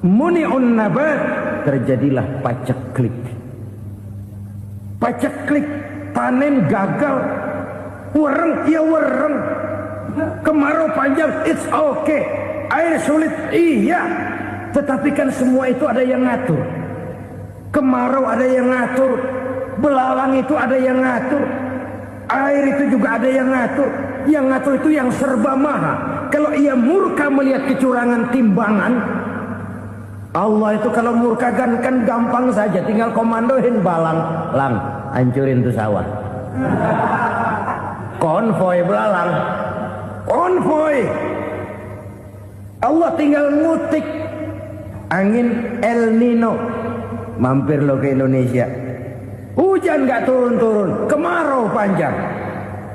muni'un nabat, terjadilah paceklik. Paceklik, panen gagal, wereng ya wereng, kemarau panjang, it's okay, air sulit, iya, tetapi kan semua itu ada yang ngatur. Kemarau ada yang ngatur, belalang itu ada yang ngatur, air itu juga ada yang ngatur. Yang ngatur itu yang serba maha. Kalau ia murka melihat kecurangan timbangan, Allah itu kalau murka kan gampang saja, tinggal komandoin balang, lang, hancurin tuh sawah. Konvoy belalang, konvoy. Allah tinggal ngutik angin El Nino, mampir lo ke Indonesia. Hujan nggak turun-turun, kemarau panjang.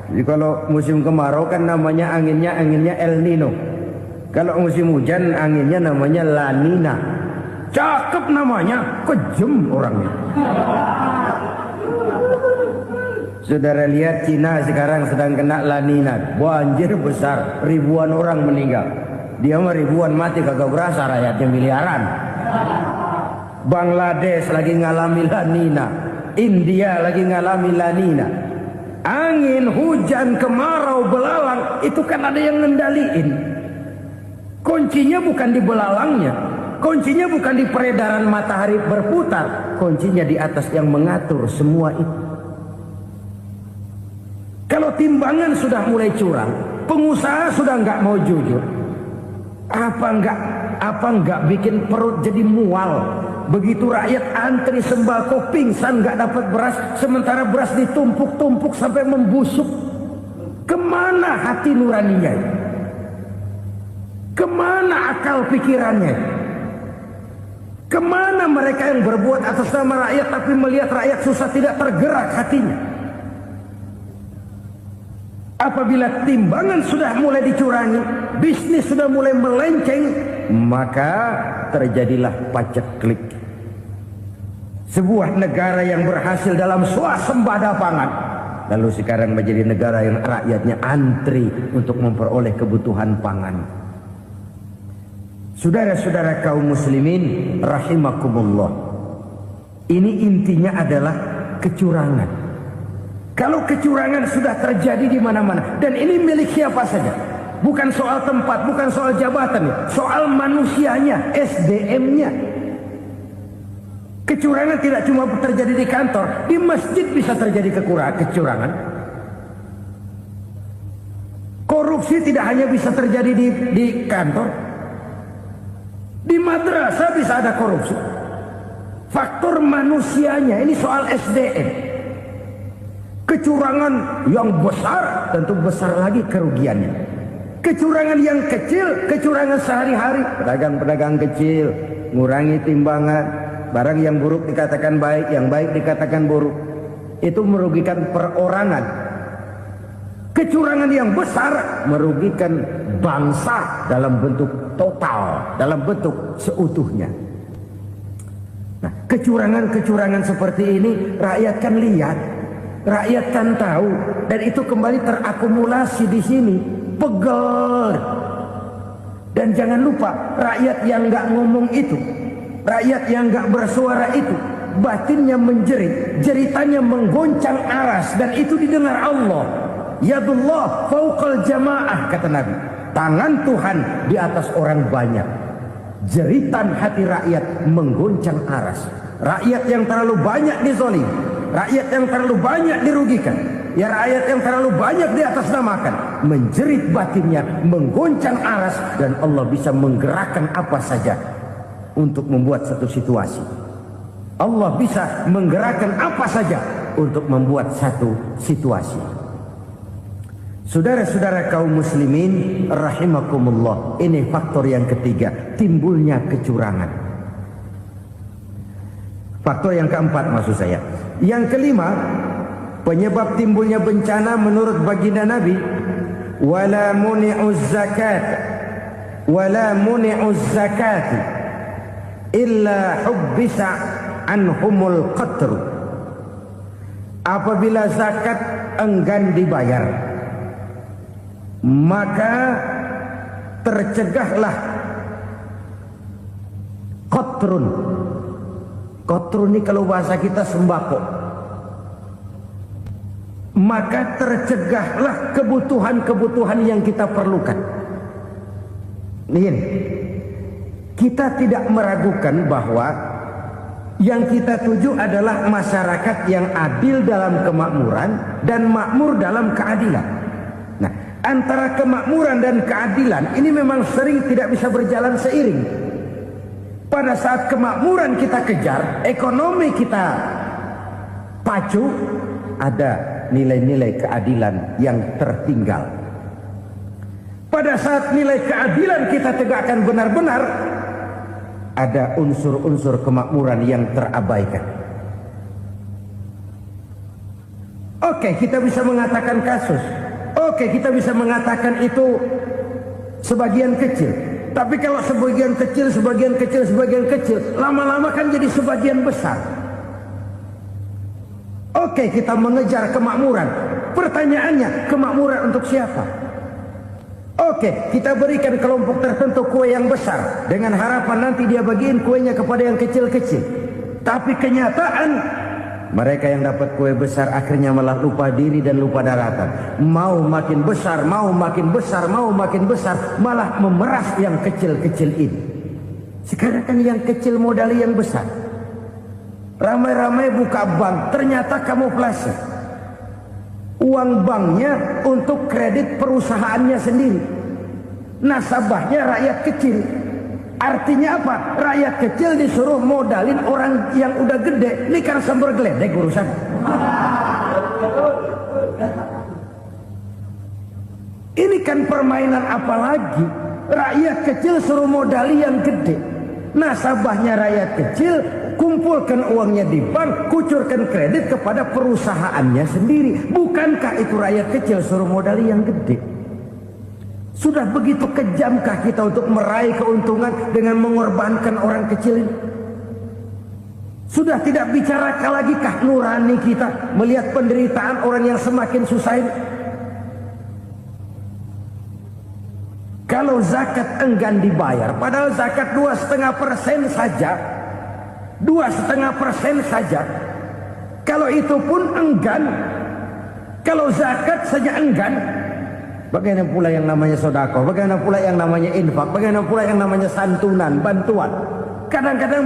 Jadi kalau musim kemarau kan namanya anginnya El Nino. Kalau musim hujan anginnya namanya La Nina. Cakep namanya, kejem orangnya. Saudara lihat Cina sekarang sedang kena La Nina, banjir besar, ribuan orang meninggal. Dia mah ribuan mati kagak berasa, rakyatnya miliaran. Bangladesh lagi ngalami La Nina, India lagi ngalami La Nina. Angin, hujan, kemarau, belalang itu kan ada yang ngendaliin. Kuncinya bukan di belalangnya, kuncinya bukan di peredaran matahari berputar, kuncinya di atas yang mengatur semua itu. Kalau timbangan sudah mulai curang, pengusaha sudah nggak mau jujur, apa nggak bikin perut jadi mual. Begitu rakyat antri sembako pingsan nggak dapat beras, sementara beras ditumpuk-tumpuk sampai membusuk. Kemana hati nuraninya? Kemana akal pikirannya? Kemana mereka yang berbuat atas nama rakyat tapi melihat rakyat susah tidak tergerak hatinya? Apabila timbangan sudah mulai dicurangi, bisnis sudah mulai melenceng, maka terjadilah paceklik. Sebuah negara yang berhasil dalam swasembada pangan, lalu sekarang menjadi negara yang rakyatnya antri untuk memperoleh kebutuhan pangan. Saudara-saudara kaum muslimin rahimakumullah, ini intinya adalah kecurangan. Kalau kecurangan sudah terjadi di mana-mana, dan ini milik siapa saja, bukan soal tempat, bukan soal jabatan, soal manusianya, SDM-nya. Kecurangan tidak cuma terjadi di kantor, di masjid bisa terjadi kecurangan. Korupsi tidak hanya bisa terjadi di kantor, di madrasah bisa ada korupsi. Faktor manusianya, ini soal SDM. Kecurangan yang besar tentu besar lagi kerugiannya. Kecurangan yang kecil, kecurangan sehari-hari, pedagang-pedagang kecil ngurangi timbangan. Barang yang buruk dikatakan baik, yang baik dikatakan buruk. Itu merugikan perorangan. Kecurangan yang besar merugikan bangsa dalam bentuk total, dalam bentuk seutuhnya. Nah, kecurangan-kecurangan seperti ini rakyat kan lihat, rakyat kan tahu, dan itu kembali terakumulasi di sini, pegel. Dan jangan lupa, rakyat yang nggak ngomong itu, rakyat yang gak bersuara itu, batinnya menjerit, jeritannya menggoncang aras, dan itu didengar Allah. Yadullah fauqal jamaah, kata Nabi. Tangan Tuhan di atas orang banyak. Jeritan hati rakyat menggoncang aras. Rakyat yang terlalu banyak dizolim, rakyat yang terlalu banyak dirugikan, ya rakyat yang terlalu banyak di atas namakan, menjerit batinnya, menggoncang aras, dan Allah bisa menggerakkan apa saja untuk membuat satu situasi. Allah bisa menggerakkan apa saja untuk membuat satu situasi. Saudara-saudara kaum muslimin rahimakumullah, ini faktor yang ketiga, timbulnya kecurangan. Faktor yang keempat maksud saya. Yang kelima, penyebab timbulnya bencana menurut baginda Nabi, wala muni'uz zakat wala muni'uz zakati illa hubbisa anhumul qatru. Apabila zakat enggan dibayar, maka tercegahlah kotrun. Kotrun ini kalau bahasa kita sembako. Maka tercegahlah kebutuhan-kebutuhan yang kita perlukan. Ini, kita tidak meragukan bahwa yang kita tuju adalah masyarakat yang adil dalam kemakmuran dan makmur dalam keadilan. Nah, antara kemakmuran dan keadilan ini memang sering tidak bisa berjalan seiring. Pada saat kemakmuran kita kejar, ekonomi kita pacu, ada nilai-nilai keadilan yang tertinggal. Pada saat nilai keadilan kita tegakkan benar-benar, ada unsur-unsur kemakmuran yang terabaikan. Oke, kita bisa mengatakan kasus. Oke, kita bisa mengatakan itu sebagian kecil. Tapi kalau sebagian kecil, lama-lama kan jadi sebagian besar. Oke, kita mengejar kemakmuran. Pertanyaannya, kemakmuran untuk siapa? Oke, kita berikan kelompok tertentu kue yang besar dengan harapan nanti dia bagiin kuenya kepada yang kecil-kecil. Tapi kenyataan, mereka yang dapat kue besar akhirnya malah lupa diri dan lupa daratan. Mau makin besar, malah memeras yang kecil-kecil ini. Sekarang kan yang kecil modali yang besar. Ramai-ramai buka bank, ternyata kamuflase. Uang banknya untuk kredit perusahaannya sendiri. Nasabahnya rakyat kecil. Artinya apa? Rakyat kecil disuruh modalin orang yang udah gede. Ini kan sumber geledek urusan. Ini kan permainan apa lagi? Rakyat kecil suruh modali yang gede. Nasabahnya rakyat kecil, kumpulkan uangnya di bank, kucurkan kredit kepada perusahaannya sendiri. Bukankah itu rakyat kecil suruh modali yang gede? Sudah begitu kejamkah kita untuk meraih keuntungan dengan mengorbankan orang kecil ini? Sudah tidak bicara lagi kah nurani kita melihat penderitaan orang yang semakin susah ini? Kalau zakat enggan dibayar, padahal zakat 2,5% saja, 2,5% saja. Kalau itu pun enggan, kalau zakat saja enggan, bagaimana pula yang namanya sedekah, bagaimana pula yang namanya infak, bagaimana pula yang namanya santunan, bantuan. Kadang-kadang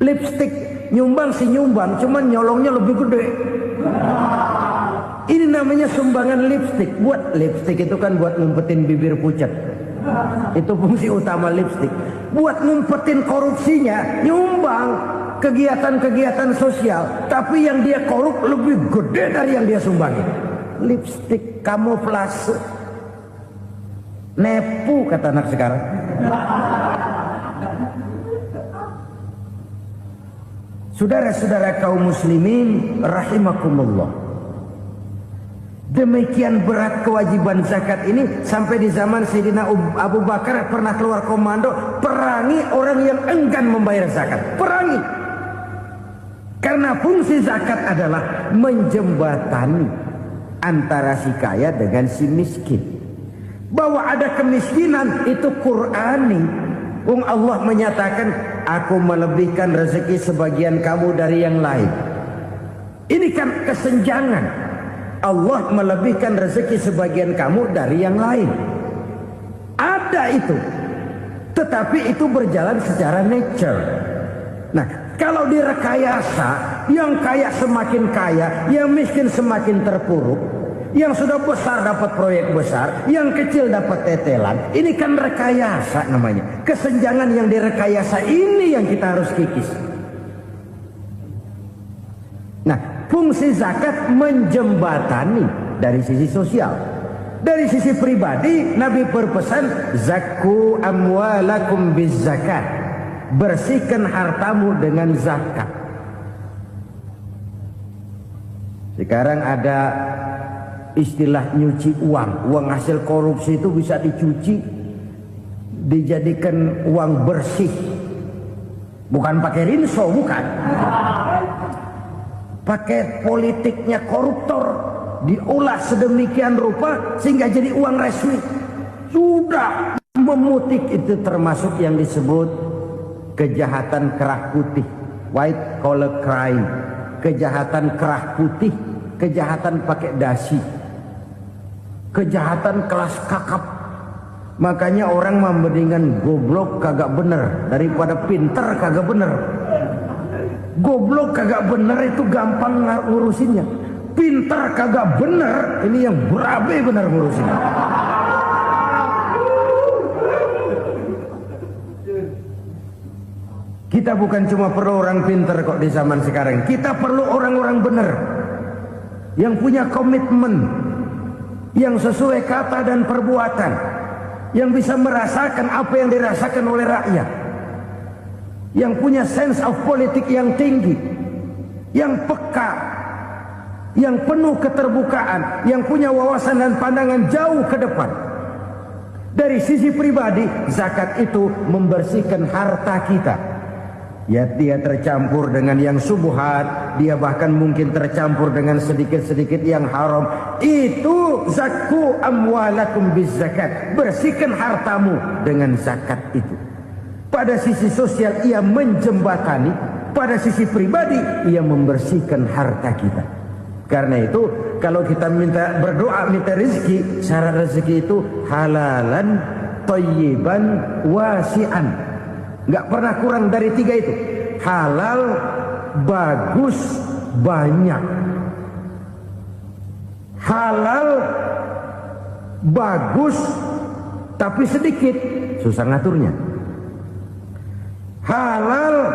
lipstick nyumbang si nyumbang, cuman nyolongnya lebih gede. Ini namanya sumbangan lipstick. Buat lipstick itu kan buat ngumpetin bibir pucat. Itu fungsi utama lipstick. Buat ngumpetin korupsinya, nyumbang kegiatan-kegiatan sosial. Tapi yang dia korup lebih gede dari yang dia sumbangi. Lipstick kamuflase. Nepu kata anak sekarang. Saudara-saudara kaum muslimin rahimakumullah. Demikian berat kewajiban zakat ini sampai di zaman Sayyidina Abu Bakar pernah keluar komando perangi orang yang enggan membayar zakat. Perangi. Karena fungsi zakat adalah menjembatani antara si kaya dengan si miskin. Bahwa ada kemiskinan itu Qur'ani. Allah menyatakan, aku melebihkan rezeki sebagian kamu dari yang lain. Ini kan kesenjangan. Allah melebihkan rezeki sebagian kamu dari yang lain. Ada itu. Tetapi itu berjalan secara nature. Nah, kalau direkayasa, yang kaya semakin kaya, yang miskin semakin terpuruk, yang sudah besar dapat proyek besar, yang kecil dapat tetelan. Ini kan rekayasa namanya. Kesenjangan yang direkayasa ini yang kita harus kikis. Nah, fungsi zakat menjembatani dari sisi sosial. Dari sisi pribadi, Nabi berpesan, zakku amwalakum biz zakat. Bersihkan hartamu dengan zakat. Sekarang ada istilah nyuci uang. Uang hasil korupsi itu bisa dicuci, dijadikan uang bersih. Bukan pakai rinso, bukan. Pakai politiknya koruptor, diolah sedemikian rupa sehingga jadi uang resmi. Sudah memutik, itu termasuk yang disebut kejahatan kerah putih, white collar crime, kejahatan kerah putih, kejahatan pakai dasi, kejahatan kelas kakap. Makanya orang mendingan goblok kagak bener daripada pinter kagak bener. Goblok kagak bener itu gampang ngurusinnya. Pinter kagak bener, ini yang berabe bener ngurusinnya. Kita bukan cuma perlu orang pinter kok di zaman sekarang. Kita perlu orang-orang bener yang punya komitmen, yang sesuai kata dan perbuatan, yang bisa merasakan apa yang dirasakan oleh rakyat, yang punya sense of politik yang tinggi, yang peka, yang penuh keterbukaan, yang punya wawasan dan pandangan jauh ke depan. Dari sisi pribadi, zakat itu membersihkan harta kita. Ya, dia tercampur dengan yang subuhat, dia bahkan mungkin tercampur dengan sedikit-sedikit yang haram. Itu zakku amwalakum bizzakat. Bersihkan hartamu dengan zakat itu. Pada sisi sosial ia menjembatani, pada sisi pribadi ia membersihkan harta kita. Karena itu kalau kita minta berdoa minta rezeki, syarat rezeki itu halalan, thayyiban, wasi'an. Nggak pernah kurang dari 3 itu. Halal, bagus, banyak. Halal, bagus, tapi sedikit, susah ngaturnya. Halal,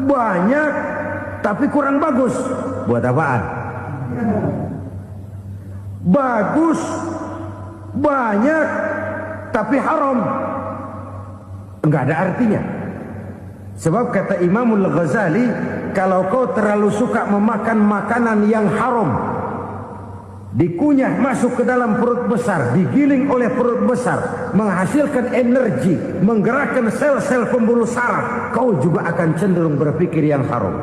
banyak, tapi kurang bagus. Buat apaan? Bagus, banyak, tapi haram. Enggak ada artinya. Sebab kata Imamul Ghazali, kalau kau terlalu suka memakan makanan yang haram, dikunyah masuk ke dalam perut besar, digiling oleh perut besar, menghasilkan energi, menggerakkan sel-sel pembuluh saraf, kau juga akan cenderung berpikir yang haram.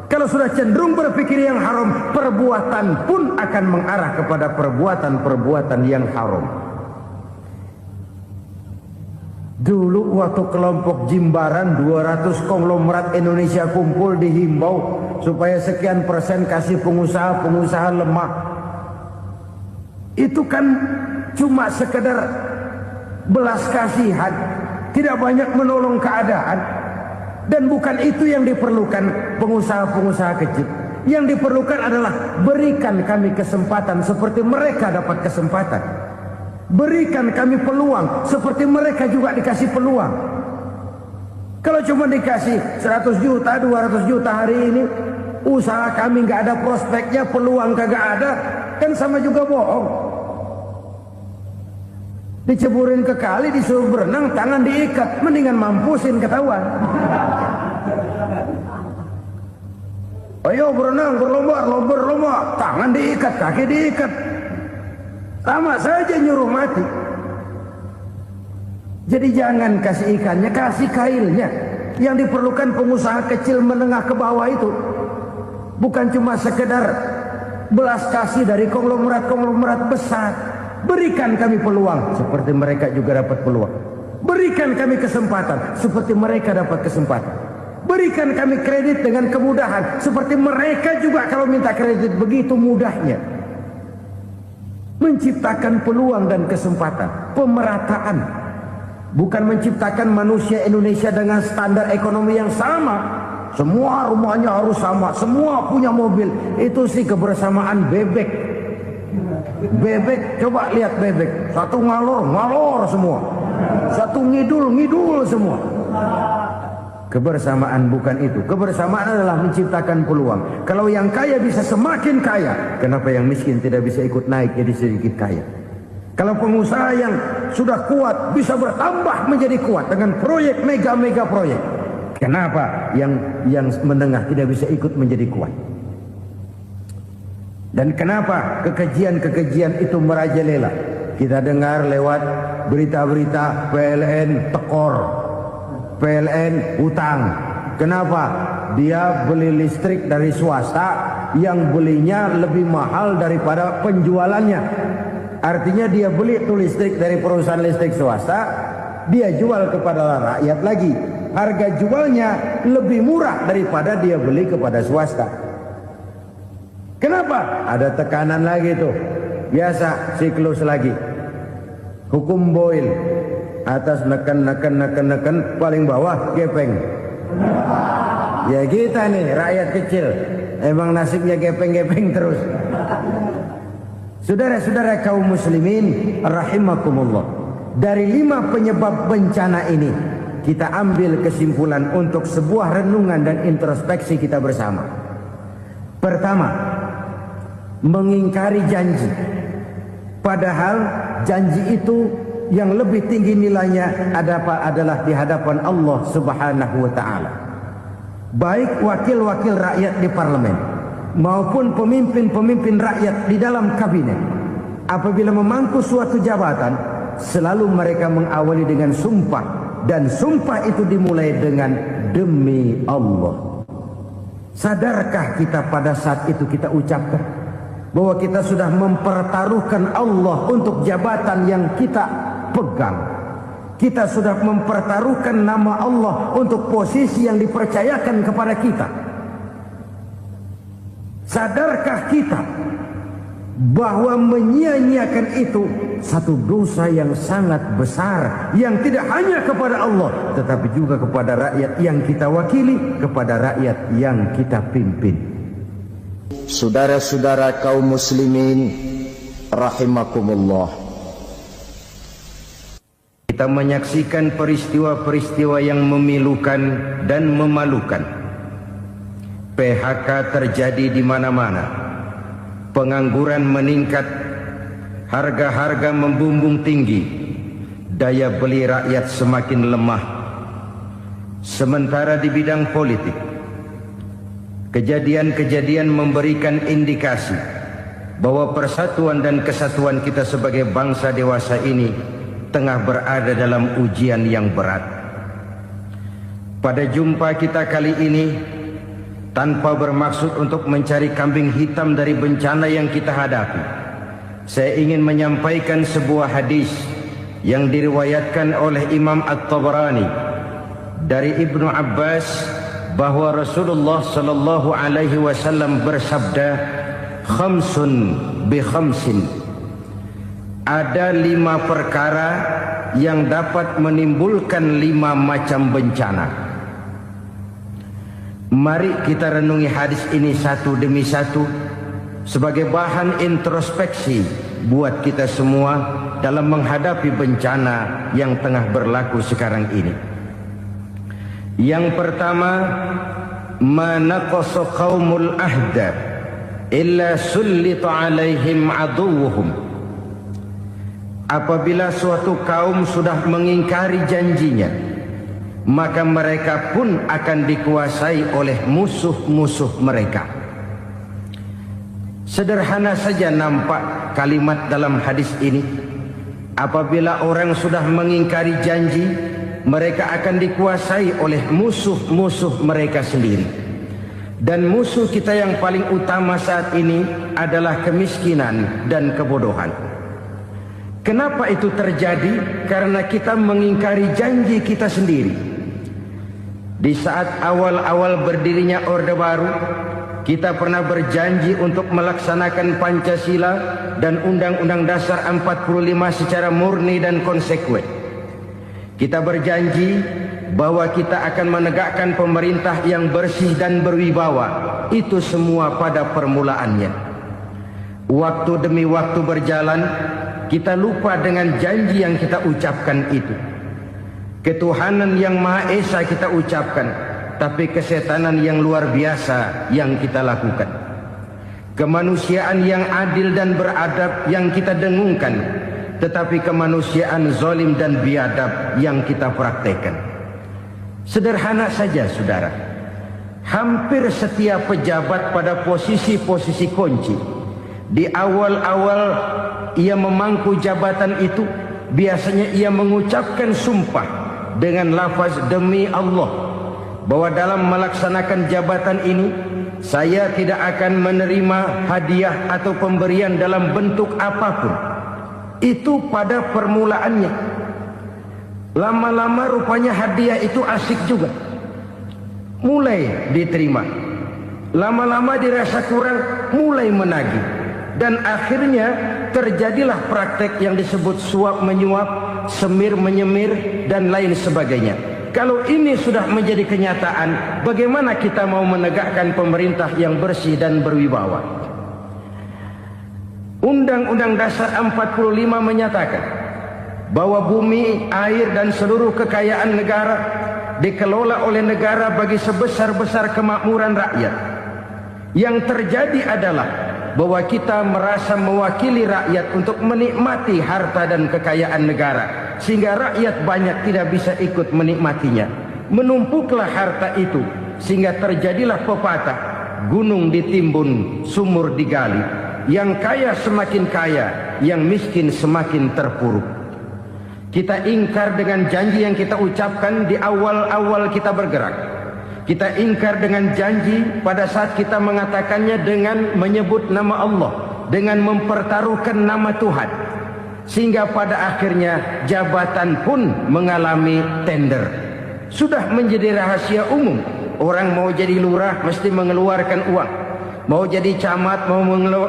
Kalau sudah cenderung berpikir yang haram, perbuatan pun akan mengarah kepada perbuatan-perbuatan yang haram. Dulu waktu kelompok Jimbaran 200 konglomerat Indonesia kumpul dihimbau supaya sekian persen kasih pengusaha lemah. Itu kan cuma sekedar belas kasihan, tidak banyak menolong keadaan. Dan bukan itu yang diperlukan pengusaha-pengusaha kecil. Yang diperlukan adalah berikan kami kesempatan seperti mereka dapat kesempatan. Berikan kami peluang seperti mereka juga dikasih peluang. Kalau cuma dikasih 100 juta, 200 juta hari ini, usaha kami nggak ada prospeknya, peluang kagak ada, kan sama juga bohong. Diceburin ke kali, disuruh berenang, tangan diikat, mendingan mampusin ketahuan. Ayo berenang, berlomba, tangan diikat, kaki diikat. Sama saja nyuruh mati. Jadi jangan kasih ikannya, kasih kailnya. Yang diperlukan pengusaha kecil menengah ke bawah itu bukan cuma sekedar belas kasih dari konglomerat-konglomerat besar. Berikan kami peluang seperti mereka juga dapat peluang. Berikan kami kesempatan seperti mereka dapat kesempatan. Berikan kami kredit dengan kemudahan seperti mereka juga kalau minta kredit begitu mudahnya. Menciptakan peluang dan kesempatan, pemerataan, bukan menciptakan manusia Indonesia dengan standar ekonomi yang sama. Semua rumahnya harus sama, semua punya mobil. Itu sih kebersamaan bebek. Bebek, coba lihat bebek, satu ngalor semua, satu ngidul semua. Kebersamaan bukan itu. Kebersamaan adalah menciptakan peluang. Kalau yang kaya bisa semakin kaya, kenapa yang miskin tidak bisa ikut naik jadi sedikit kaya? Kalau pengusaha yang sudah kuat bisa bertambah menjadi kuat dengan proyek mega proyek, kenapa yang menengah tidak bisa ikut menjadi kuat? Dan kenapa kekejian itu merajalela? Kita dengar lewat berita-berita PLN tekor, PLN utang. Kenapa? Dia beli listrik dari swasta yang belinya lebih mahal daripada penjualannya. Artinya dia beli itu listrik dari perusahaan listrik swasta, dia jual kepada rakyat lagi. harga jualnya lebih murah daripada dia beli kepada swasta. Kenapa? Ada tekanan lagi tuh. Biasa siklus lagi. Hukum Boyle. Atas neken, paling bawah gepeng. Ya kita nih rakyat kecil, emang nasibnya gepeng-gepeng terus. Saudara-saudara kaum muslimin rahimakumullah, dari 5 penyebab bencana ini kita ambil kesimpulan untuk sebuah renungan dan introspeksi kita bersama. Pertama, mengingkari janji, padahal janji itu yang lebih tinggi nilainya adalah di hadapan Allah Subhanahu wa ta'ala. Baik wakil-wakil rakyat di parlemen maupun pemimpin-pemimpin rakyat di dalam kabinet, apabila memangku suatu jabatan, selalu mereka mengawali dengan sumpah, dan sumpah itu dimulai dengan demi Allah. Sadarkah kita pada saat itu kita ucapkan bahwa kita sudah mempertaruhkan Allah untuk jabatan yang kita pegang? Kita sudah mempertaruhkan nama Allah untuk posisi yang dipercayakan kepada kita. Sadarkah kita bahwa menyia-nyiakan itu satu dosa yang sangat besar, yang tidak hanya kepada Allah tetapi juga kepada rakyat yang kita wakili, kepada rakyat yang kita pimpin. Saudara-saudara kaum muslimin rahimakumullah, kita menyaksikan peristiwa-peristiwa yang memilukan dan memalukan. PHK terjadi di mana-mana, pengangguran meningkat, harga-harga membumbung tinggi, daya beli rakyat semakin lemah. Sementara di bidang politik, kejadian-kejadian memberikan indikasi bahwa persatuan dan kesatuan kita sebagai bangsa dewasa ini tengah berada dalam ujian yang berat. Pada jumpa kita kali ini, tanpa bermaksud untuk mencari kambing hitam dari bencana yang kita hadapi, saya ingin menyampaikan sebuah hadis yang diriwayatkan oleh Imam At-Tabarani dari Ibnu Abbas, bahwa Rasulullah sallallahu alaihi wasallam bersabda, "Khamsun bi khamsin." Ada 5 perkara yang dapat menimbulkan 5 macam bencana. Mari kita renungi hadis ini satu demi satu sebagai bahan introspeksi buat kita semua dalam menghadapi bencana yang tengah berlaku sekarang ini. Yang pertama, manaqasa qaumul ahda illa sullita alaihim aduwwuhum. Apabila suatu kaum sudah mengingkari janjinya, maka mereka pun akan dikuasai oleh musuh-musuh mereka. Sederhana saja nampak kalimat dalam hadis ini. Apabila orang sudah mengingkari janji, mereka akan dikuasai oleh musuh-musuh mereka sendiri. Dan musuh kita yang paling utama saat ini adalah kemiskinan dan kebodohan. Kenapa itu terjadi? Karena kita mengingkari janji kita sendiri. Di saat awal-awal berdirinya Orde Baru, kita pernah berjanji untuk melaksanakan Pancasila dan Undang-Undang Dasar 45 secara murni dan konsekuen. Kita berjanji bahwa kita akan menegakkan pemerintah yang bersih dan berwibawa. Itu semua pada permulaannya. Waktu demi waktu berjalan, kita lupa dengan janji yang kita ucapkan itu. Ketuhanan yang Maha Esa kita ucapkan, tapi kesetanan yang luar biasa yang kita lakukan. Kemanusiaan yang adil dan beradab yang kita dengungkan, tetapi kemanusiaan zalim dan biadab yang kita praktekkan. Sederhana saja saudara, hampir setiap pejabat pada posisi-posisi kunci, di awal-awal ia memangku jabatan itu, biasanya ia mengucapkan sumpah dengan lafaz demi Allah, bahwa dalam melaksanakan jabatan ini saya tidak akan menerima hadiah atau pemberian dalam bentuk apapun. Itu pada permulaannya. Lama-lama rupanya hadiah itu asik juga, mulai diterima. Lama-lama dirasa kurang, mulai menagih. Dan akhirnya terjadilah praktek yang disebut suap menyuap, semir menyemir, dan lain sebagainya. Kalau ini sudah menjadi kenyataan, bagaimana kita mau menegakkan pemerintah yang bersih dan berwibawa? Undang-Undang Dasar 45 menyatakan bahwa bumi, air, dan seluruh kekayaan negara dikelola oleh negara bagi sebesar-besar kemakmuran rakyat. Yang terjadi adalah bahwa kita merasa mewakili rakyat untuk menikmati harta dan kekayaan negara, sehingga rakyat banyak tidak bisa ikut menikmatinya. Menumpuklah harta itu sehingga terjadilah pepatah, gunung ditimbun, sumur digali. Yang kaya semakin kaya, yang miskin semakin terpuruk. Kita ingkar dengan janji yang kita ucapkan di awal-awal kita bergerak. Kita ingkar dengan janji pada saat kita mengatakannya dengan menyebut nama Allah, dengan mempertaruhkan nama Tuhan. Sehingga pada akhirnya jabatan pun mengalami tender. Sudah menjadi rahasia umum. Orang mau jadi lurah mesti mengeluarkan uang. Mau jadi camat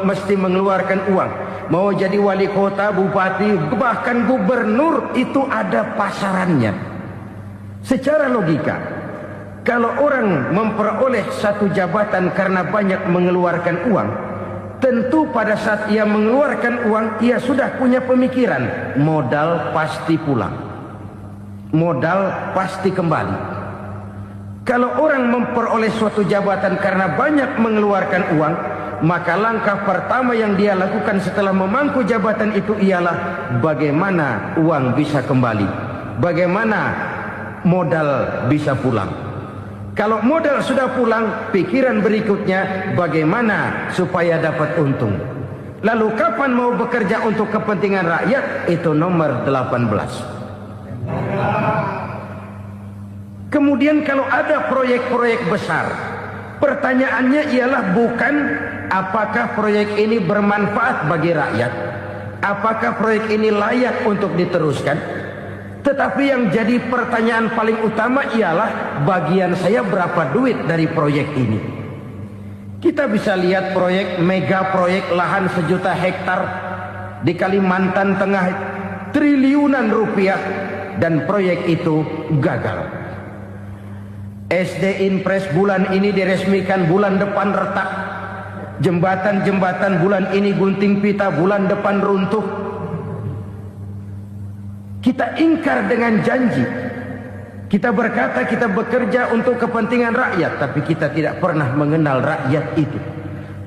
mesti mengeluarkan uang. Mau jadi wali kota, bupati, bahkan gubernur, itu ada pasarannya. Secara logika, kalau orang memperoleh satu jabatan karena banyak mengeluarkan uang, tentu pada saat ia mengeluarkan uang, ia sudah punya pemikiran, modal pasti pulang, modal pasti kembali. Kalau orang memperoleh suatu jabatan karena banyak mengeluarkan uang, maka langkah pertama yang dia lakukan setelah memangku jabatan itu ialah bagaimana uang bisa kembali, bagaimana modal bisa pulang. Kalau modal sudah pulang, pikiran berikutnya bagaimana supaya dapat untung. Lalu kapan mau bekerja untuk kepentingan rakyat? Itu nomor 18. Kemudian kalau ada proyek-proyek besar, pertanyaannya ialah bukan apakah proyek ini bermanfaat bagi rakyat, apakah proyek ini layak untuk diteruskan, tetapi yang jadi pertanyaan paling utama ialah bagian saya berapa duit dari proyek ini. Kita bisa lihat proyek, mega proyek lahan 1 juta hektar di Kalimantan Tengah, triliunan rupiah, dan proyek itu gagal. SD Impres bulan ini diresmikan, bulan depan retak. Jembatan-jembatan bulan ini gunting pita, bulan depan runtuh. Kita ingkar dengan janji. Kita berkata kita bekerja untuk kepentingan rakyat, tapi kita tidak pernah mengenal rakyat itu.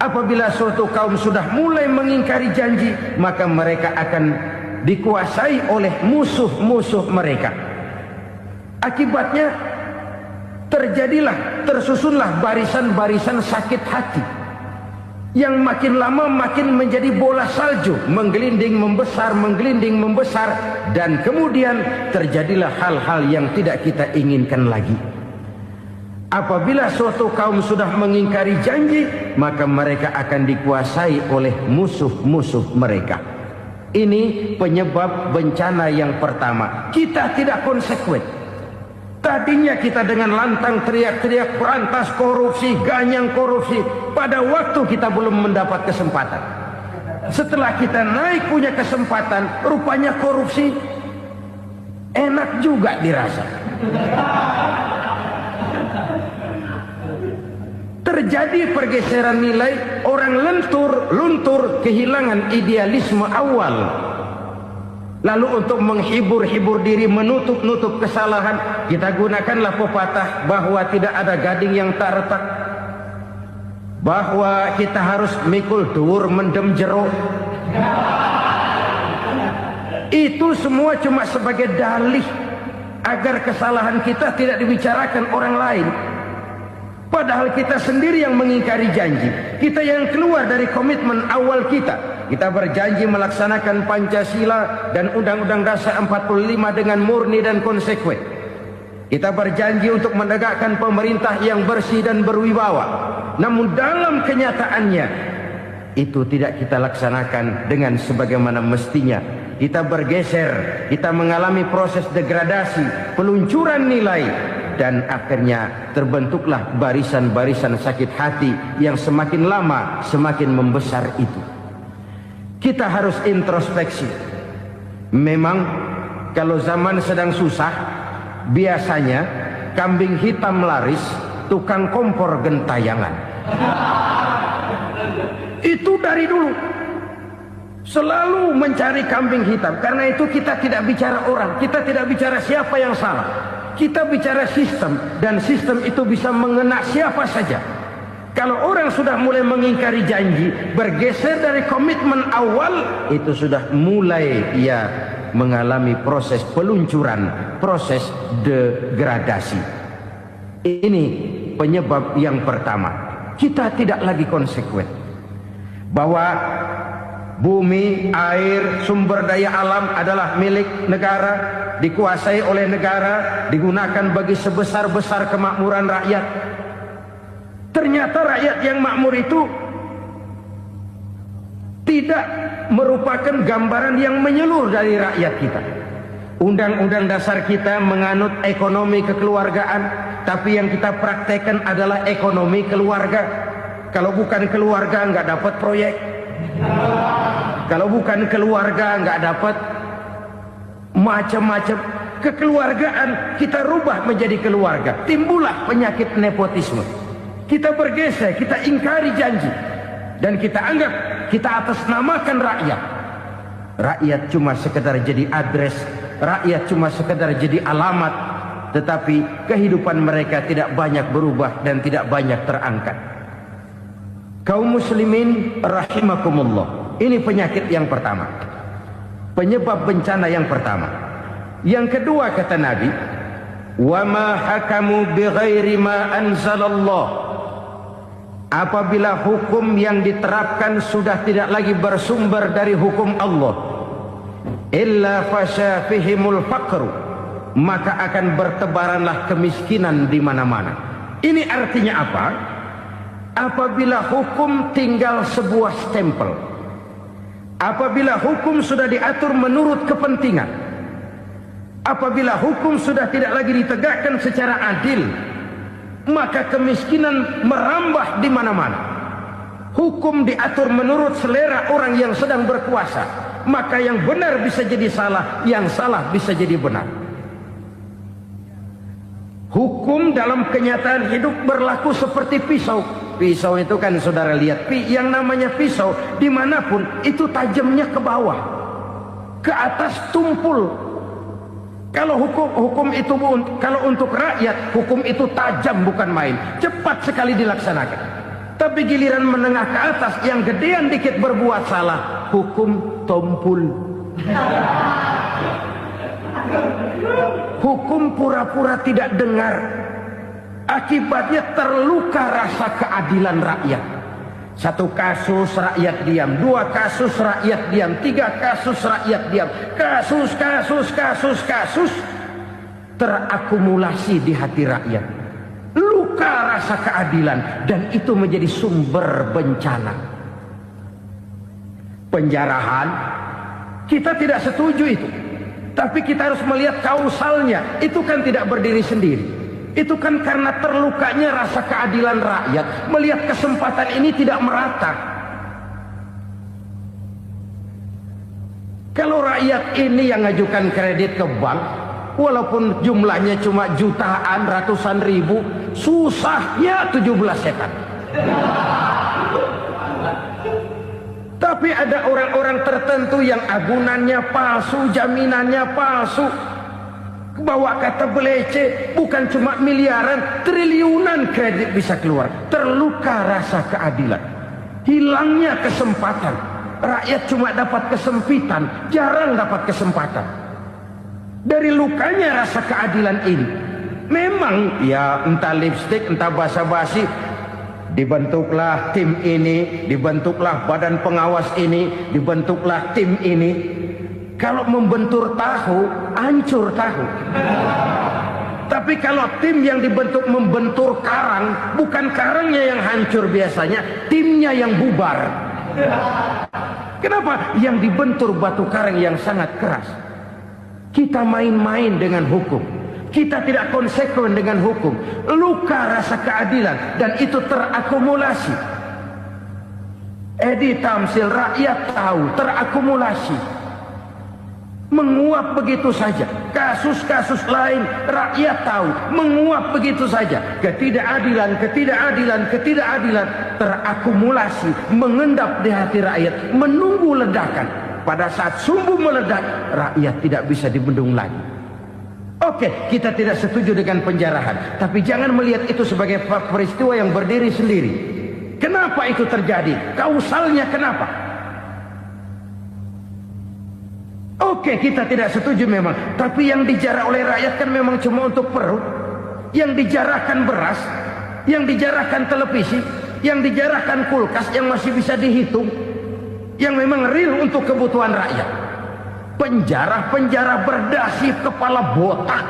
Apabila suatu kaum sudah mulai mengingkari janji, maka mereka akan dikuasai oleh musuh-musuh mereka. Akibatnya tersusunlah barisan-barisan sakit hati yang makin lama makin menjadi bola salju, menggelinding membesar, dan kemudian terjadilah hal-hal yang tidak kita inginkan lagi. Apabila suatu kaum sudah mengingkari janji, maka mereka akan dikuasai oleh musuh-musuh mereka. Ini penyebab bencana yang pertama. Kita tidak konsekuen. Tadinya kita dengan lantang teriak-teriak berantas korupsi, ganyang korupsi. Pada waktu kita belum mendapat kesempatan. Setelah kita naik punya kesempatan, rupanya korupsi enak juga dirasa. Terjadi pergeseran nilai, orang luntur, kehilangan idealisme awal. Lalu untuk menghibur diri, menutup kesalahan, kita gunakanlah pepatah bahwa tidak ada gading yang tak retak, bahwa kita harus mikul dhuwur mendem jero. Itu semua cuma sebagai dalih agar kesalahan kita tidak dibicarakan orang lain. Padahal kita sendiri yang mengingkari janji. Kita yang keluar dari komitmen awal kita. Kita berjanji melaksanakan Pancasila dan Undang-Undang Dasar 45 dengan murni dan konsekuen. Kita berjanji untuk menegakkan pemerintah yang bersih dan berwibawa. Namun dalam kenyataannya itu tidak kita laksanakan dengan sebagaimana mestinya. kita bergeser, kita mengalami proses degradasi, peluncuran nilai, dan akhirnya terbentuklah barisan-barisan sakit hati yang semakin lama semakin membesar itu. Kita harus introspeksi. Memang kalau zaman sedang susah, biasanya kambing hitam laris, tukang kompor gentayangan. Itu dari dulu selalu mencari kambing hitam. Karena itu kita tidak bicara orang, kita tidak bicara siapa yang salah, kita bicara sistem, dan sistem itu bisa mengena siapa saja. Kalau orang sudah mulai mengingkari janji, bergeser dari komitmen awal, itu sudah mulai ia mengalami proses peluncuran, proses degradasi. Ini penyebab yang pertama. Kita tidak lagi konsekuen bahwa bumi, air, sumber daya alam adalah milik negara, dikuasai oleh negara, digunakan bagi sebesar-besar kemakmuran rakyat. Ternyata rakyat yang makmur itu tidak merupakan gambaran yang menyeluruh dari rakyat kita. Undang-undang dasar kita menganut ekonomi kekeluargaan, tapi yang kita praktekkan adalah ekonomi keluarga. Kalau bukan keluarga nggak dapat proyek. Kalau bukan keluarga nggak dapat macam-macam. Kekeluargaan kita rubah menjadi keluarga. Timbullah penyakit nepotisme. Kita bergeser, kita ingkari janji, dan kita anggap kita atasnamakan rakyat. Rakyat cuma sekedar jadi address, rakyat cuma sekedar jadi alamat, tetapi kehidupan mereka tidak banyak berubah dan tidak banyak terangkat. Kaum muslimin rahimakumullah, ini penyakit yang pertama, penyebab bencana yang pertama. Yang kedua, kata Nabi, wa ma hakamu bighairi ma anzalallah. Apabila hukum yang diterapkan sudah tidak lagi bersumber dari hukum Allah, illa fasha fihimul faqru, maka akan bertebaranlah kemiskinan di mana-mana. Ini artinya apa? Apabila hukum tinggal sebuah stempel, apabila hukum sudah diatur menurut kepentingan, apabila hukum sudah tidak lagi ditegakkan secara adil, maka kemiskinan merambah di mana-mana. Hukum diatur menurut selera orang yang sedang berkuasa, maka yang benar bisa jadi salah, yang salah bisa jadi benar. Hukum dalam kenyataan hidup berlaku seperti pisau. Pisau itu kan saudara lihat, yang namanya pisau dimanapun itu tajamnya ke bawah, ke atas tumpul. Kalau hukum itu, kalau untuk rakyat, hukum itu tajam bukan main, cepat sekali dilaksanakan. Tapi giliran menengah ke atas, yang gedean dikit berbuat salah, hukum tumpul. Hukum pura-pura tidak dengar. Akibatnya terluka rasa keadilan rakyat. Satu kasus rakyat diam, dua kasus rakyat diam, tiga kasus rakyat diam. Kasus terakumulasi di hati rakyat. Luka rasa keadilan, dan itu menjadi sumber bencana. Penjarahan, kita tidak setuju itu. Tapi kita harus melihat kausalnya. Itu kan tidak berdiri sendiri. Itu kan karena terlukanya rasa keadilan rakyat, melihat kesempatan ini tidak merata. Kalau rakyat ini yang ngajukan kredit ke bank, walaupun jumlahnya cuma jutaan, ratusan ribu, susahnya 17 setan. Tapi ada orang-orang tertentu yang agunannya palsu, jaminannya palsu, bawa kata belece, bukan cuma miliaran, triliunan kredit bisa keluar. Terluka rasa keadilan, hilangnya kesempatan. Rakyat cuma dapat kesempitan, jarang dapat kesempatan. Dari lukanya rasa keadilan ini, memang ya entah lipstick, entah basa-basi, dibentuklah tim ini, dibentuklah badan pengawas ini, dibentuklah tim ini. Kalau membentur tahu, hancur tahu. Tapi kalau tim yang dibentuk membentur karang, bukan karangnya yang hancur biasanya, timnya yang bubar. Kenapa? Yang dibentur batu karang yang sangat keras. Kita main-main dengan hukum. Kita tidak konsekuen dengan hukum. Luka rasa keadilan dan itu terakumulasi. Edi Tamsil, rakyat tahu, terakumulasi. Menguap begitu saja. Kasus-kasus lain rakyat tahu, menguap begitu saja. Ketidakadilan terakumulasi, mengendap di hati rakyat, menunggu ledakan. Pada saat sumbu meledak, rakyat tidak bisa dibendung lagi. Oke, kita tidak setuju dengan penjarahan, tapi jangan melihat itu sebagai peristiwa yang berdiri sendiri. Kenapa itu terjadi? Kausalnya kenapa? Oke, kita tidak setuju memang, tapi yang dijarah oleh rakyat kan memang cuma untuk perut. Yang dijarahkan beras, yang dijarahkan televisi, yang dijarahkan kulkas yang masih bisa dihitung, yang memang real untuk kebutuhan rakyat. Penjara-penjara berdasi kepala botak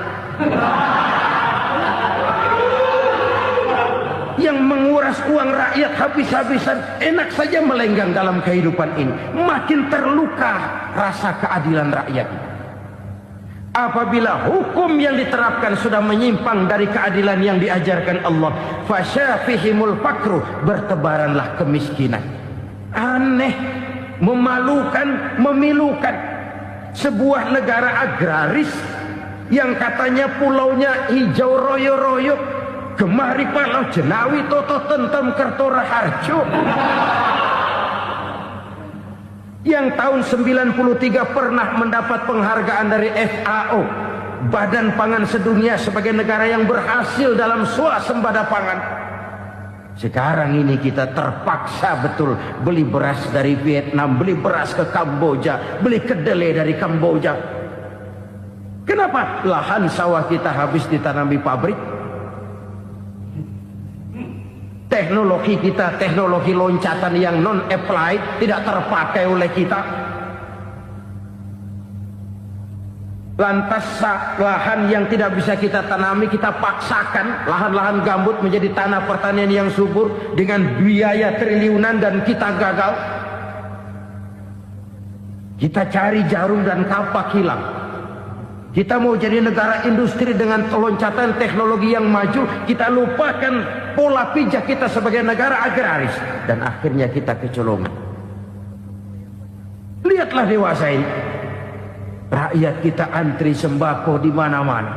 yang menguras uang rakyat habis-habisan, enak saja melenggang dalam kehidupan ini. Makin terluka rasa keadilan rakyat. Apabila hukum yang diterapkan sudah menyimpang dari keadilan yang diajarkan Allah, fasyafihimul fakru, bertebaranlah kemiskinan. Aneh, memalukan, memilukan. Sebuah negara agraris yang katanya pulaunya hijau royo-royo, Gemari Palau Jenawi Toto Tentem Kertora Harjo, yang tahun 93 pernah mendapat penghargaan dari FAO, Badan Pangan Sedunia, sebagai negara yang berhasil dalam swasembada pangan. Sekarang ini kita terpaksa betul beli beras dari Vietnam, beli beras ke Kamboja, beli kedelai dari Kamboja. Kenapa? Lahan sawah kita habis ditanami pabrik. Teknologi kita, teknologi loncatan yang non-applied, tidak terpakai oleh kita. Lantas lahan yang tidak bisa kita tanami, kita paksakan lahan-lahan gambut menjadi tanah pertanian yang subur dengan biaya triliunan dan kita gagal. Kita cari jarum dan kapak hilang. Kita mau jadi negara industri dengan loncatan teknologi yang maju, kita lupakan pola pijak kita sebagai negara agraris, dan akhirnya kita kecolongan. Lihatlah dewasa ini, rakyat kita antri sembako di mana-mana.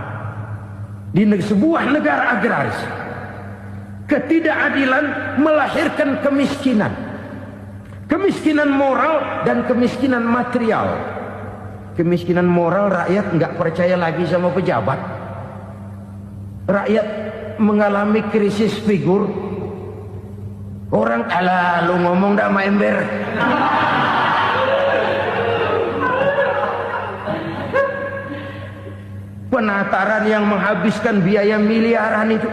Di sebuah negara agraris, ketidakadilan melahirkan kemiskinan, kemiskinan moral dan kemiskinan material. Kemiskinan moral, rakyat nggak percaya lagi sama pejabat. Rakyat mengalami krisis figur. Orang alah lu ngomong dah sama ember. Penataran yang menghabiskan biaya miliaran itu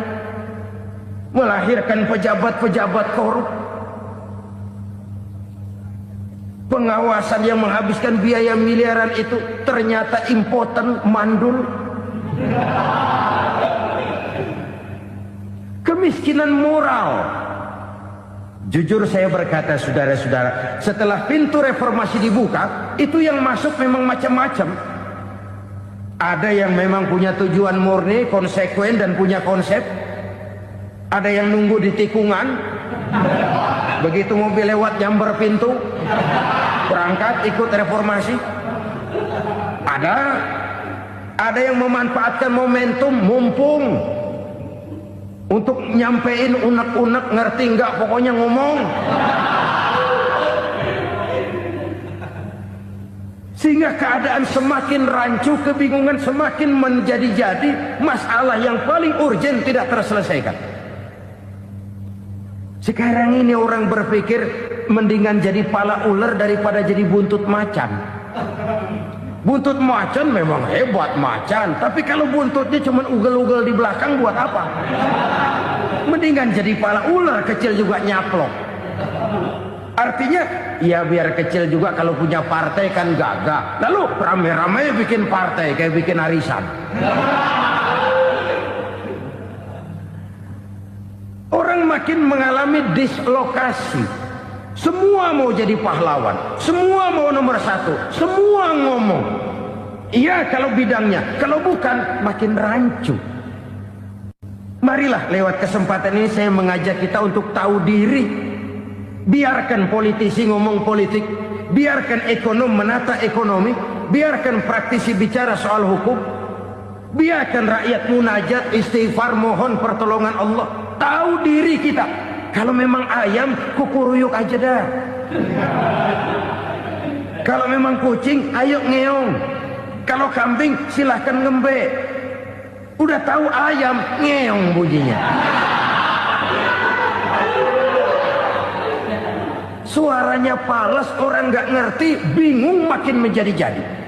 melahirkan pejabat-pejabat korup. Pengawasan yang menghabiskan biaya miliaran itu ternyata impoten, mandul. Kemiskinan moral. Jujur saya berkata, saudara-saudara, setelah pintu reformasi dibuka, itu yang masuk memang macam-macam. Ada yang memang punya tujuan murni, konsekuen dan punya konsep. Ada yang nunggu di tikungan, begitu mobil lewat nyamber pintu, berangkat ikut reformasi. Ada yang memanfaatkan momentum, mumpung, untuk nyampein unek-unek, ngerti nggak, pokoknya ngomong. Sehingga keadaan semakin rancu, kebingungan semakin menjadi-jadi, masalah yang paling urgen tidak terselesaikan. Sekarang ini orang berpikir mendingan jadi pala ular daripada jadi buntut macan. Buntut macan memang hebat macan, tapi kalau buntutnya cuma ugel-ugel di belakang buat apa? Mendingan jadi pala ular, kecil juga nyaplok. Artinya ya biar kecil juga kalau punya partai kan gagah. Lalu rame-rame bikin partai kayak bikin arisan. Orang makin mengalami dislokasi. Semua mau jadi pahlawan, semua mau nomor satu, semua ngomong. Iya kalau bidangnya, kalau bukan makin rancu. Marilah lewat kesempatan ini saya mengajak kita untuk tahu diri. Biarkan politisi ngomong politik, biarkan ekonom menata ekonomi, biarkan praktisi bicara soal hukum, biarkan rakyat munajat, istighfar, mohon pertolongan Allah. Tahu diri kita. Kalau memang ayam, kukuruyuk aja dah. Kalau memang kucing, ayo ngeong. Kalau kambing, silahkan ngembe. Udah tahu ayam, ngeong bunyinya. Suaranya palas, orang nggak ngerti, bingung, makin menjadi-jadi.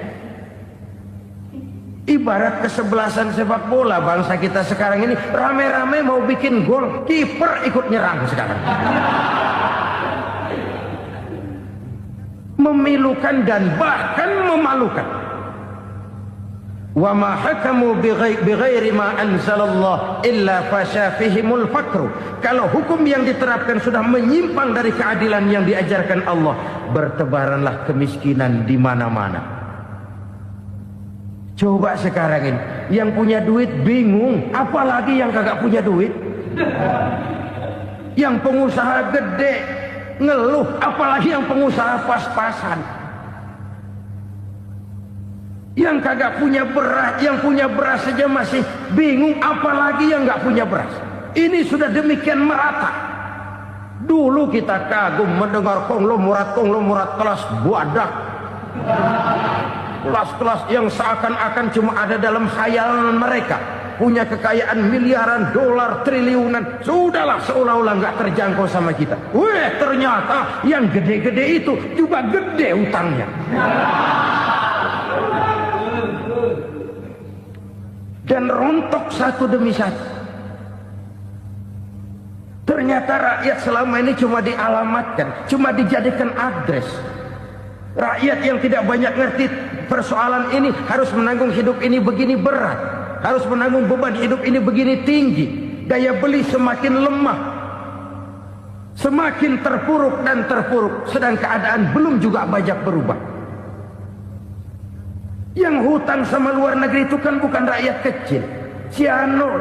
Ibarat kesebelasan sepak bola bangsa kita sekarang ini, rame-rame mau bikin gol, kiper ikut nyerang sekarang. Memilukan dan bahkan memalukan. Wa ma hakamu bighairi ma anzalallah illa fasyafihimul fakru. Kalau hukum yang diterapkan sudah menyimpang dari keadilan yang diajarkan Allah, bertebaranlah kemiskinan di mana-mana. Coba sekarang ini, yang punya duit bingung, apalagi yang kagak punya duit. Yang pengusaha gede ngeluh, apalagi yang pengusaha pas-pasan. Yang kagak punya beras, yang punya beras saja masih bingung, apalagi yang nggak punya beras. Ini sudah demikian merata. Dulu kita kagum mendengar konglomerat kelas buadak, kelas-kelas yang seakan-akan cuma ada dalam khayalan mereka, punya kekayaan miliaran dolar, triliunan. Sudahlah, seolah-olah nggak terjangkau sama kita. Weh, ternyata yang gede-gede itu juga gede utangnya. Dan rontok satu demi satu. Ternyata rakyat selama ini cuma dialamatkan, cuma dijadikan adres. Rakyat yang tidak banyak ngerti persoalan ini harus menanggung hidup ini begini berat, harus menanggung beban hidup ini begini tinggi. Daya beli semakin lemah, semakin terpuruk dan terpuruk, sedang keadaan belum juga banyak berubah. Yang hutang sama luar negeri itu kan bukan rakyat kecil, Ciano.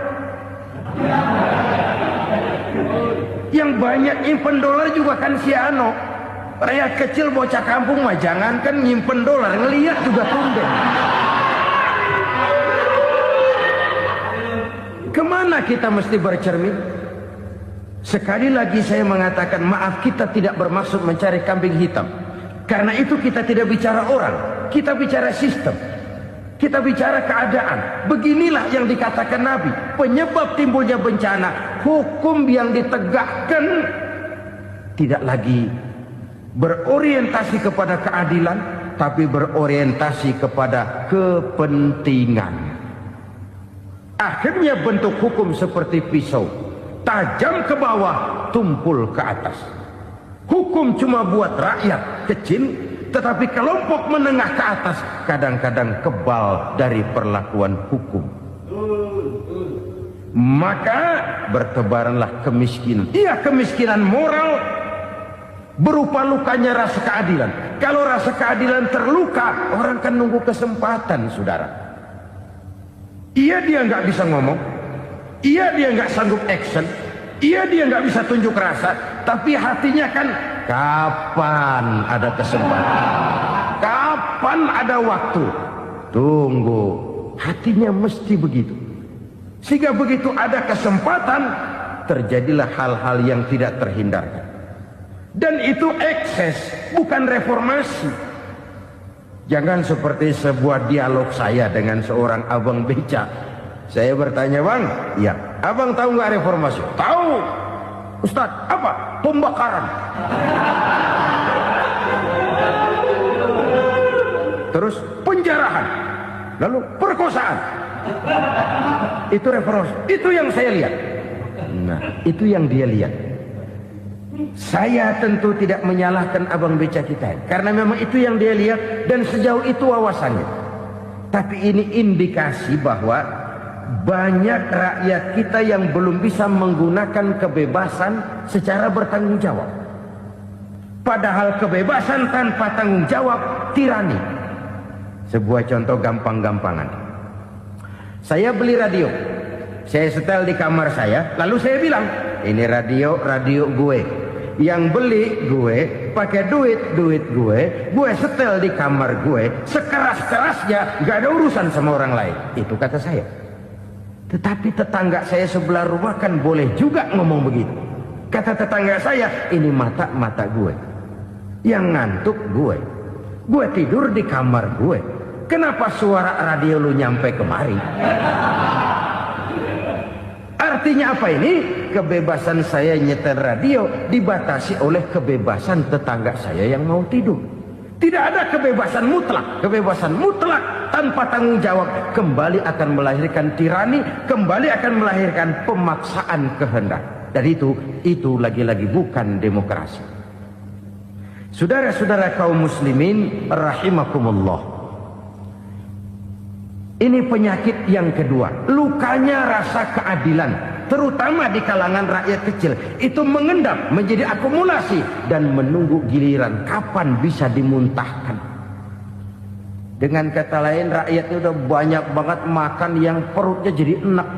Yang banyak nyimpen dolar juga kan Ciano. Rakyat kecil bocah kampung mah jangankan nyimpen dolar, ngelihat juga tumben. Kemana kita mesti bercermin? Sekali lagi saya mengatakan, maaf, kita tidak bermaksud mencari kambing hitam. Karena itu kita tidak bicara orang, kita bicara sistem, kita bicara keadaan. Beginilah yang dikatakan Nabi, penyebab timbulnya bencana, hukum yang ditegakkan tidak lagi berorientasi kepada keadilan, tapi berorientasi kepada kepentingan. Akhirnya bentuk hukum seperti pisau, tajam ke bawah, tumpul ke atas. Hukum cuma buat rakyat kecil, tetapi kelompok menengah ke atas kadang-kadang kebal dari perlakuan hukum. Maka bertebaranlah kemiskinan. Iya, kemiskinan moral berupa lukanya rasa keadilan. Kalau rasa keadilan terluka, orang kan nunggu kesempatan, saudara. Iya, dia nggak bisa ngomong, iya dia nggak sanggup action, iya dia nggak bisa tunjuk rasa, tapi hatinya kan, kapan ada kesempatan, kapan ada waktu, tunggu. Hatinya mesti begitu. Sehingga begitu ada kesempatan, terjadilah hal-hal yang tidak terhindarkan. Dan itu ekses, bukan reformasi. Jangan seperti sebuah dialog saya dengan seorang abang beca. Saya bertanya, bang, ya, abang tahu nggak reformasi? Tahu. Ustadz, apa? Pembakaran. Terus penjarahan. Lalu perkosaan. Itu reformasi. Itu yang saya lihat. Nah, itu yang dia lihat. Saya tentu tidak menyalahkan abang beca kita, karena memang itu yang dia lihat dan sejauh itu wawasannya. Tapi ini indikasi bahwa banyak rakyat kita yang belum bisa menggunakan kebebasan secara bertanggung jawab. Padahal kebebasan tanpa tanggung jawab tirani. Sebuah contoh gampang-gampangan. Saya beli radio, saya setel di kamar saya, lalu saya bilang, ini radio gue. Yang beli gue, pakai duit gue setel di kamar gue, sekeras-kerasnya, gak ada urusan sama orang lain. Itu kata saya. Tetapi tetangga saya sebelah rumah kan boleh juga ngomong begitu. Kata tetangga saya, ini mata gue, yang ngantuk gue tidur di kamar gue. Kenapa suara radio lu nyampe kemari? Artinya apa ini? Kebebasan saya nyetel radio dibatasi oleh kebebasan tetangga saya yang mau tidur. Tidak ada kebebasan mutlak. Kebebasan mutlak tanpa tanggung jawab kembali akan melahirkan tirani, kembali akan melahirkan pemaksaan kehendak. Dan itu lagi-lagi bukan demokrasi. Saudara-saudara kaum muslimin rahimakumullah. Ini penyakit yang kedua, lukanya rasa keadilan, terutama di kalangan rakyat kecil. Itu mengendap menjadi akumulasi dan menunggu giliran kapan bisa dimuntahkan. Dengan kata lain, rakyat itu udah banyak banget makan yang perutnya jadi enak,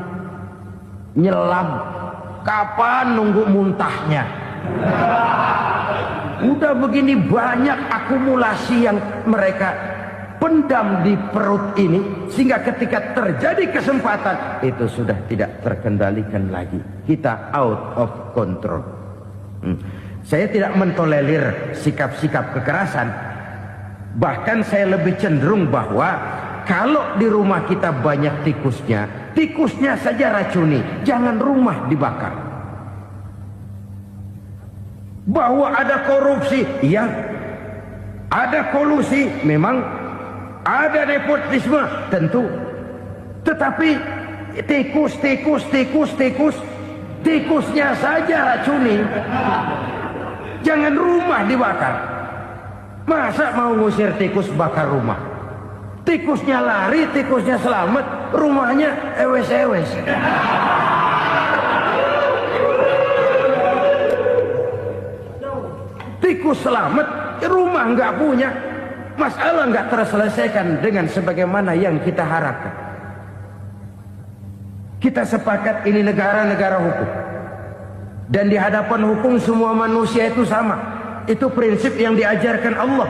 nyelam. Kapan nunggu muntahnya? Udah begini banyak akumulasi yang mereka pendam di perut ini, sehingga ketika terjadi kesempatan itu sudah tidak terkendalikan lagi. Kita out of control. Saya tidak mentolerir sikap-sikap kekerasan. Bahkan saya lebih cenderung bahwa kalau di rumah kita banyak tikusnya saja racuni, jangan rumah dibakar. Bahwa ada korupsi, iya. Ada kolusi, memang. Ada nepotisme, tentu. Tetapi tikusnya saja racuni. Jangan rumah dibakar. Masa mau ngusir tikus bakar rumah? Tikusnya lari, tikusnya selamat, rumahnya ewes-ewes. Tikus selamat, rumah nggak punya. Masalah nggak terselesaikan dengan sebagaimana yang kita harapkan. Kita sepakat ini negara hukum, dan di hadapan hukum semua manusia itu sama. Itu prinsip yang diajarkan Allah.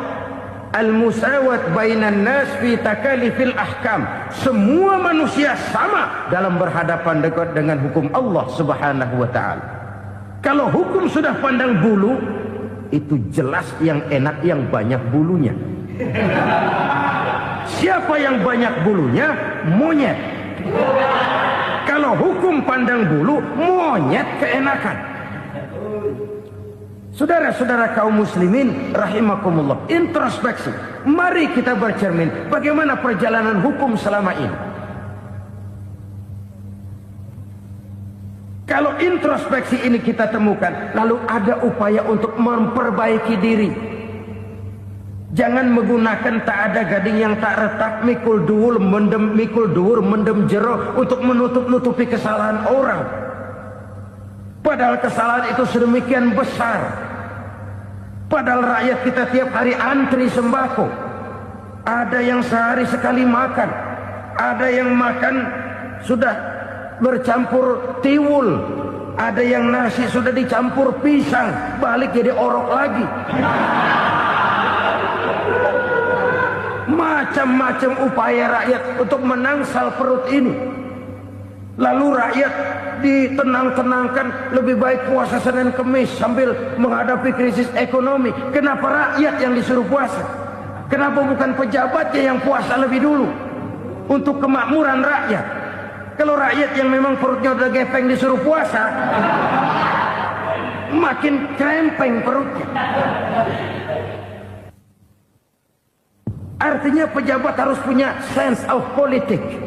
Al-musawat bainan nas fi takalifil ahkam. Semua manusia sama dalam berhadapan dengan hukum Allah Subhanahu wa taala. Kalau hukum sudah pandang bulu, itu jelas yang enak yang banyak bulunya. Siapa yang banyak bulunya? Monyet. Kalau hukum pandang bulu, monyet keenakan. Saudara-saudara kaum muslimin rahimakumullah, introspeksi. Mari kita bercermin bagaimana perjalanan hukum selama ini. Kalau introspeksi ini kita temukan, lalu ada upaya untuk memperbaiki diri. Jangan menggunakan tak ada gading yang tak retak, mikul duwur mendem jero untuk menutup-nutupi kesalahan orang. Padahal kesalahan itu sedemikian besar. Padahal rakyat kita tiap hari antri sembako. Ada yang sehari sekali makan, ada yang makan sudah bercampur tiwul, ada yang nasi sudah dicampur pisang, balik jadi orok lagi. Macam-macam upaya rakyat untuk menangsal perut ini. Lalu rakyat ditenang-tenangkan, lebih baik puasa Senin Kemis sambil menghadapi krisis ekonomi. Kenapa rakyat yang disuruh puasa? Kenapa bukan pejabatnya yang puasa lebih dulu untuk kemakmuran rakyat? Kalau rakyat yang memang perutnya udah gepeng disuruh puasa, makin krempeng perutnya. Artinya pejabat harus punya sense of politics.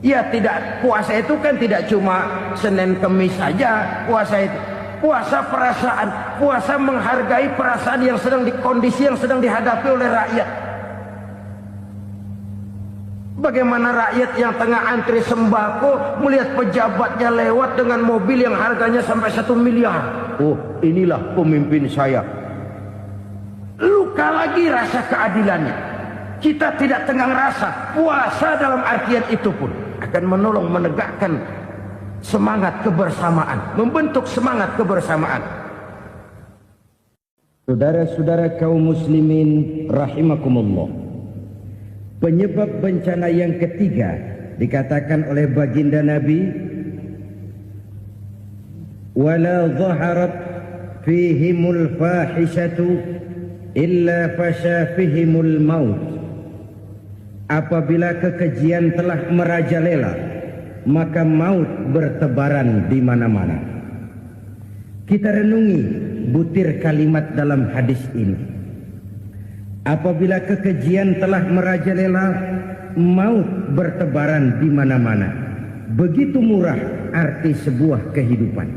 Ya, tidak, puasa itu kan tidak cuma Senin Kemis saja. Puasa itu puasa perasaan, puasa menghargai perasaan yang sedang kondisi yang sedang dihadapi oleh rakyat. Bagaimana rakyat yang tengah antri sembako melihat pejabatnya lewat dengan mobil yang harganya sampai 1 miliar. Oh, inilah pemimpin saya. luka lagi rasa keadilannya. Kita tidak tenggang rasa. Puasa dalam artian itu pun akan menolong menegakkan semangat kebersamaan, membentuk semangat kebersamaan. Saudara-saudara kaum muslimin rahimakumullah, penyebab bencana yang ketiga dikatakan oleh baginda Nabi, wala zaharat fihimul fahishatu illa fasha fihimul maut. Apabila kekejian telah merajalela, maka maut bertebaran di mana-mana. Kita renungi butir kalimat dalam hadis ini. Apabila kekejian telah merajalela, maut bertebaran di mana-mana. Begitu murah arti sebuah kehidupan.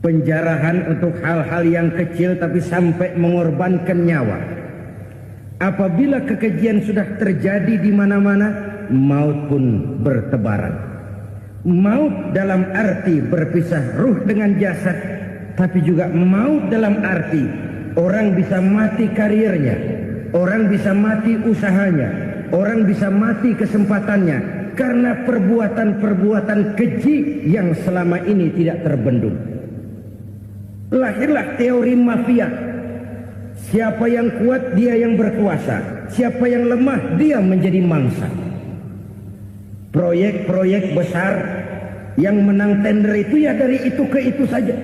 Penjarahan untuk hal-hal yang kecil tapi sampai mengorbankan nyawa. Apabila kekejian sudah terjadi di mana-mana, maut pun bertebaran. Maut dalam arti berpisah ruh dengan jasad, tapi juga maut dalam arti orang bisa mati karirnya, orang bisa mati usahanya, orang bisa mati kesempatannya karena perbuatan-perbuatan keji yang selama ini tidak terbendung. Lahirlah teori mafia. Siapa yang kuat dia yang berkuasa, siapa yang lemah dia menjadi mangsa. Proyek-proyek besar yang menang tender itu ya dari itu ke itu saja.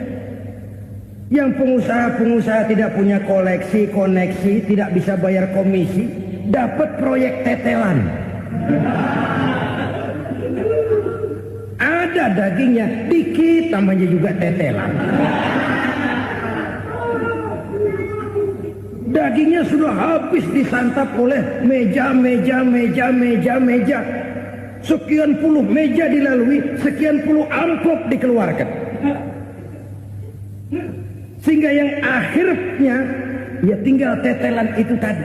Yang pengusaha-pengusaha tidak punya koleksi, koneksi, tidak bisa bayar komisi, dapat proyek tetelan. Ada dagingnya, dikit namanya juga tetelan. Dagingnya sudah habis disantap oleh meja. Sekian puluh meja dilalui, sekian puluh amplop dikeluarkan. Sehingga yang akhirnya ya tinggal tetelan itu tadi.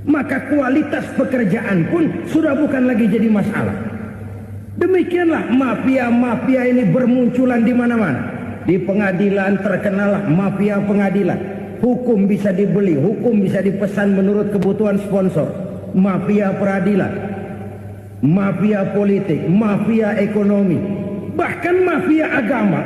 Maka kualitas pekerjaan pun sudah bukan lagi jadi masalah. Demikianlah mafia-mafia ini bermunculan di mana-mana. Di pengadilan terkenallah mafia pengadilan. Hukum bisa dibeli, hukum bisa dipesan menurut kebutuhan sponsor. Mafia peradilan, mafia politik, mafia ekonomi, bahkan mafia agama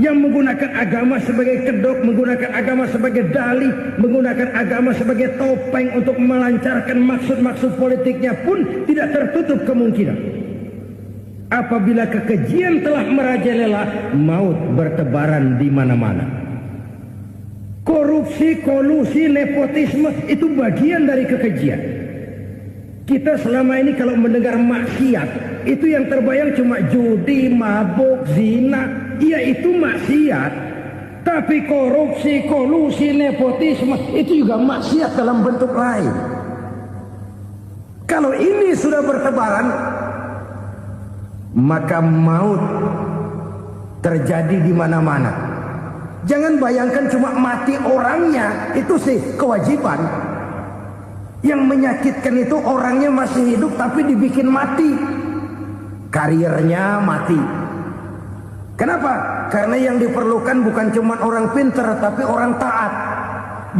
yang menggunakan agama sebagai kedok, menggunakan agama sebagai dalih, menggunakan agama sebagai topeng untuk melancarkan maksud-maksud politiknya pun tidak tertutup kemungkinan. Apabila kekejian telah merajalela, maut bertebaran di mana-mana. Korupsi, kolusi, nepotisme itu bagian dari kekejian. Kita selama ini kalau mendengar maksiat, itu yang terbayang cuma judi, mabuk, zina. Iya itu maksiat. Tapi korupsi, kolusi, nepotisme itu juga maksiat dalam bentuk lain. Kalau ini sudah bertebaran, maka maut terjadi di mana-mana. Jangan bayangkan cuma mati orangnya, itu sih kewajiban. Yang menyakitkan itu orangnya masih hidup tapi dibikin mati. Karirnya mati. Kenapa? Karena yang diperlukan bukan cuma orang pinter tapi orang taat.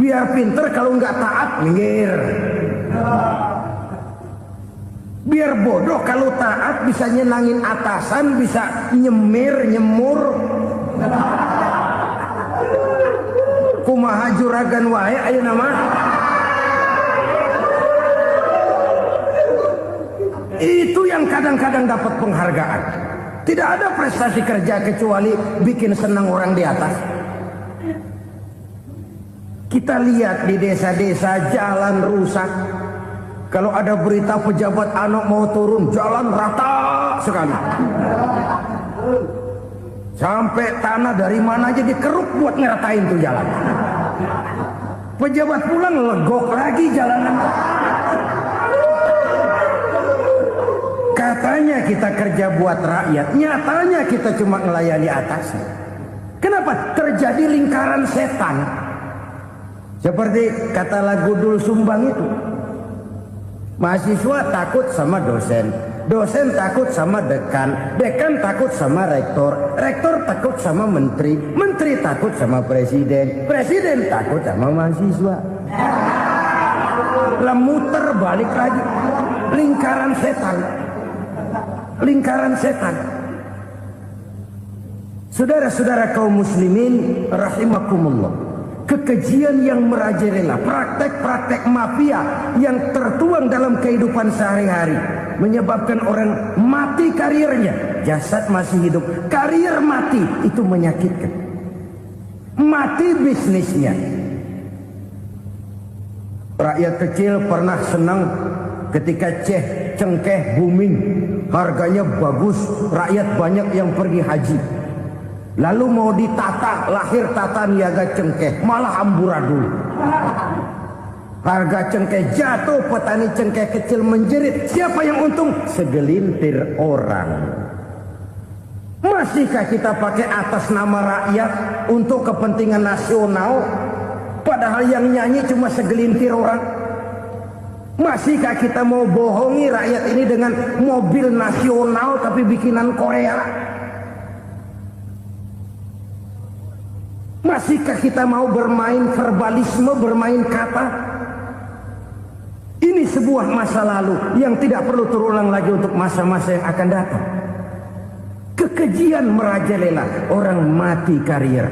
Biar pinter kalau nggak taat minggir. Biar bodoh kalau taat bisa nyenangin atasan, bisa nyemur. Kumaha juragan wae ayeuna mah. Itu yang kadang-kadang dapat penghargaan. Tidak ada prestasi kerja kecuali bikin senang orang di atas. Kita lihat di desa-desa jalan rusak. Kalau ada berita pejabat anak mau turun, jalan rata sekali. Sampai tanah dari mana aja dikeruk buat ngeratain tuh jalan. Pejabat pulang legok lagi jalanan. Katanya kita kerja buat rakyat, nyatanya kita cuma melayani atasnya. Kenapa? Terjadi lingkaran setan. Seperti kata lagu Dul Sumbang itu. Mahasiswa takut sama dosen, dosen takut sama dekan, dekan takut sama rektor, rektor takut sama menteri, menteri takut sama presiden, presiden takut sama mahasiswa. Lah muter balik lagi, lingkaran setan, lingkaran setan. Saudara-saudara kaum muslimin rahimakumullah, kekejian yang merajalela, praktek-praktek mafia yang tertuang dalam kehidupan sehari-hari menyebabkan orang mati karirnya, jasad masih hidup, karir mati, itu menyakitkan. Mati bisnisnya. Rakyat kecil pernah senang ketika cengkeh booming, harganya bagus, rakyat banyak yang pergi haji. Lalu mau ditata, lahir tata niaga cengkeh, malah amburadul. Harga cengkeh jatuh, petani cengkeh kecil menjerit. Siapa yang untung? Segelintir orang. Masihkah kita pakai atas nama rakyat untuk kepentingan nasional, padahal yang nyanyi cuma segelintir orang? Masihkah kita mau bohongi rakyat ini dengan mobil nasional tapi bikinan Korea? Masihkah kita mau bermain verbalisme, bermain kata? Ini sebuah masa lalu yang tidak perlu terulang lagi untuk masa-masa yang akan datang. Kekejian merajalela, orang mati karir.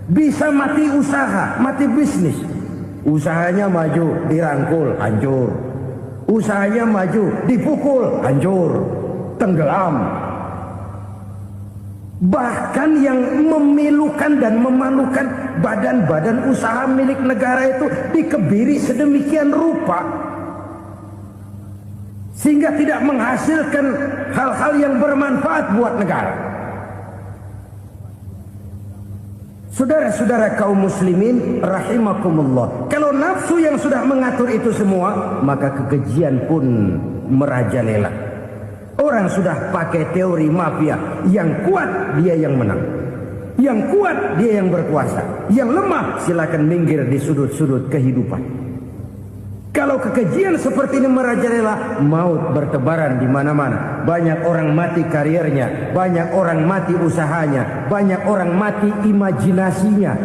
Bisa mati usaha, mati bisnis. Usahanya maju, dirangkul, hancur. Usahanya maju, dipukul, hancur, tenggelam. Bahkan yang memilukan dan memalukan badan-badan usaha milik negara itu dikebiri sedemikian rupa sehingga tidak menghasilkan hal-hal yang bermanfaat buat negara. Saudara-saudara kaum muslimin rahimakumullah, kalau nafsu yang sudah mengatur itu semua, maka kekejian pun merajalela. Orang sudah pakai teori mafia, yang kuat dia yang menang, yang kuat dia yang berkuasa, yang lemah silakan minggir di sudut-sudut kehidupan. Kalau kekejian seperti ini merajalela, maut bertebaran di mana-mana. Banyak orang mati karirnya, banyak orang mati usahanya, banyak orang mati imajinasinya.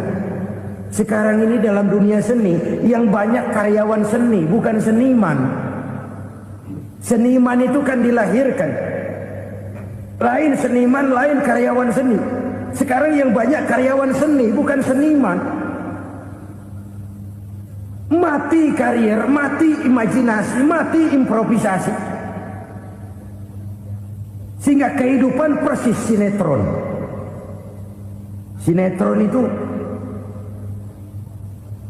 Sekarang ini dalam dunia seni yang banyak karyawan seni, bukan seniman. Seniman itu kan dilahirkan, lain seniman, lain karyawan seni. Sekarang yang banyak karyawan seni, bukan seniman. Mati karir, mati imajinasi, mati improvisasi. Sehingga kehidupan persis sinetron. Sinetron itu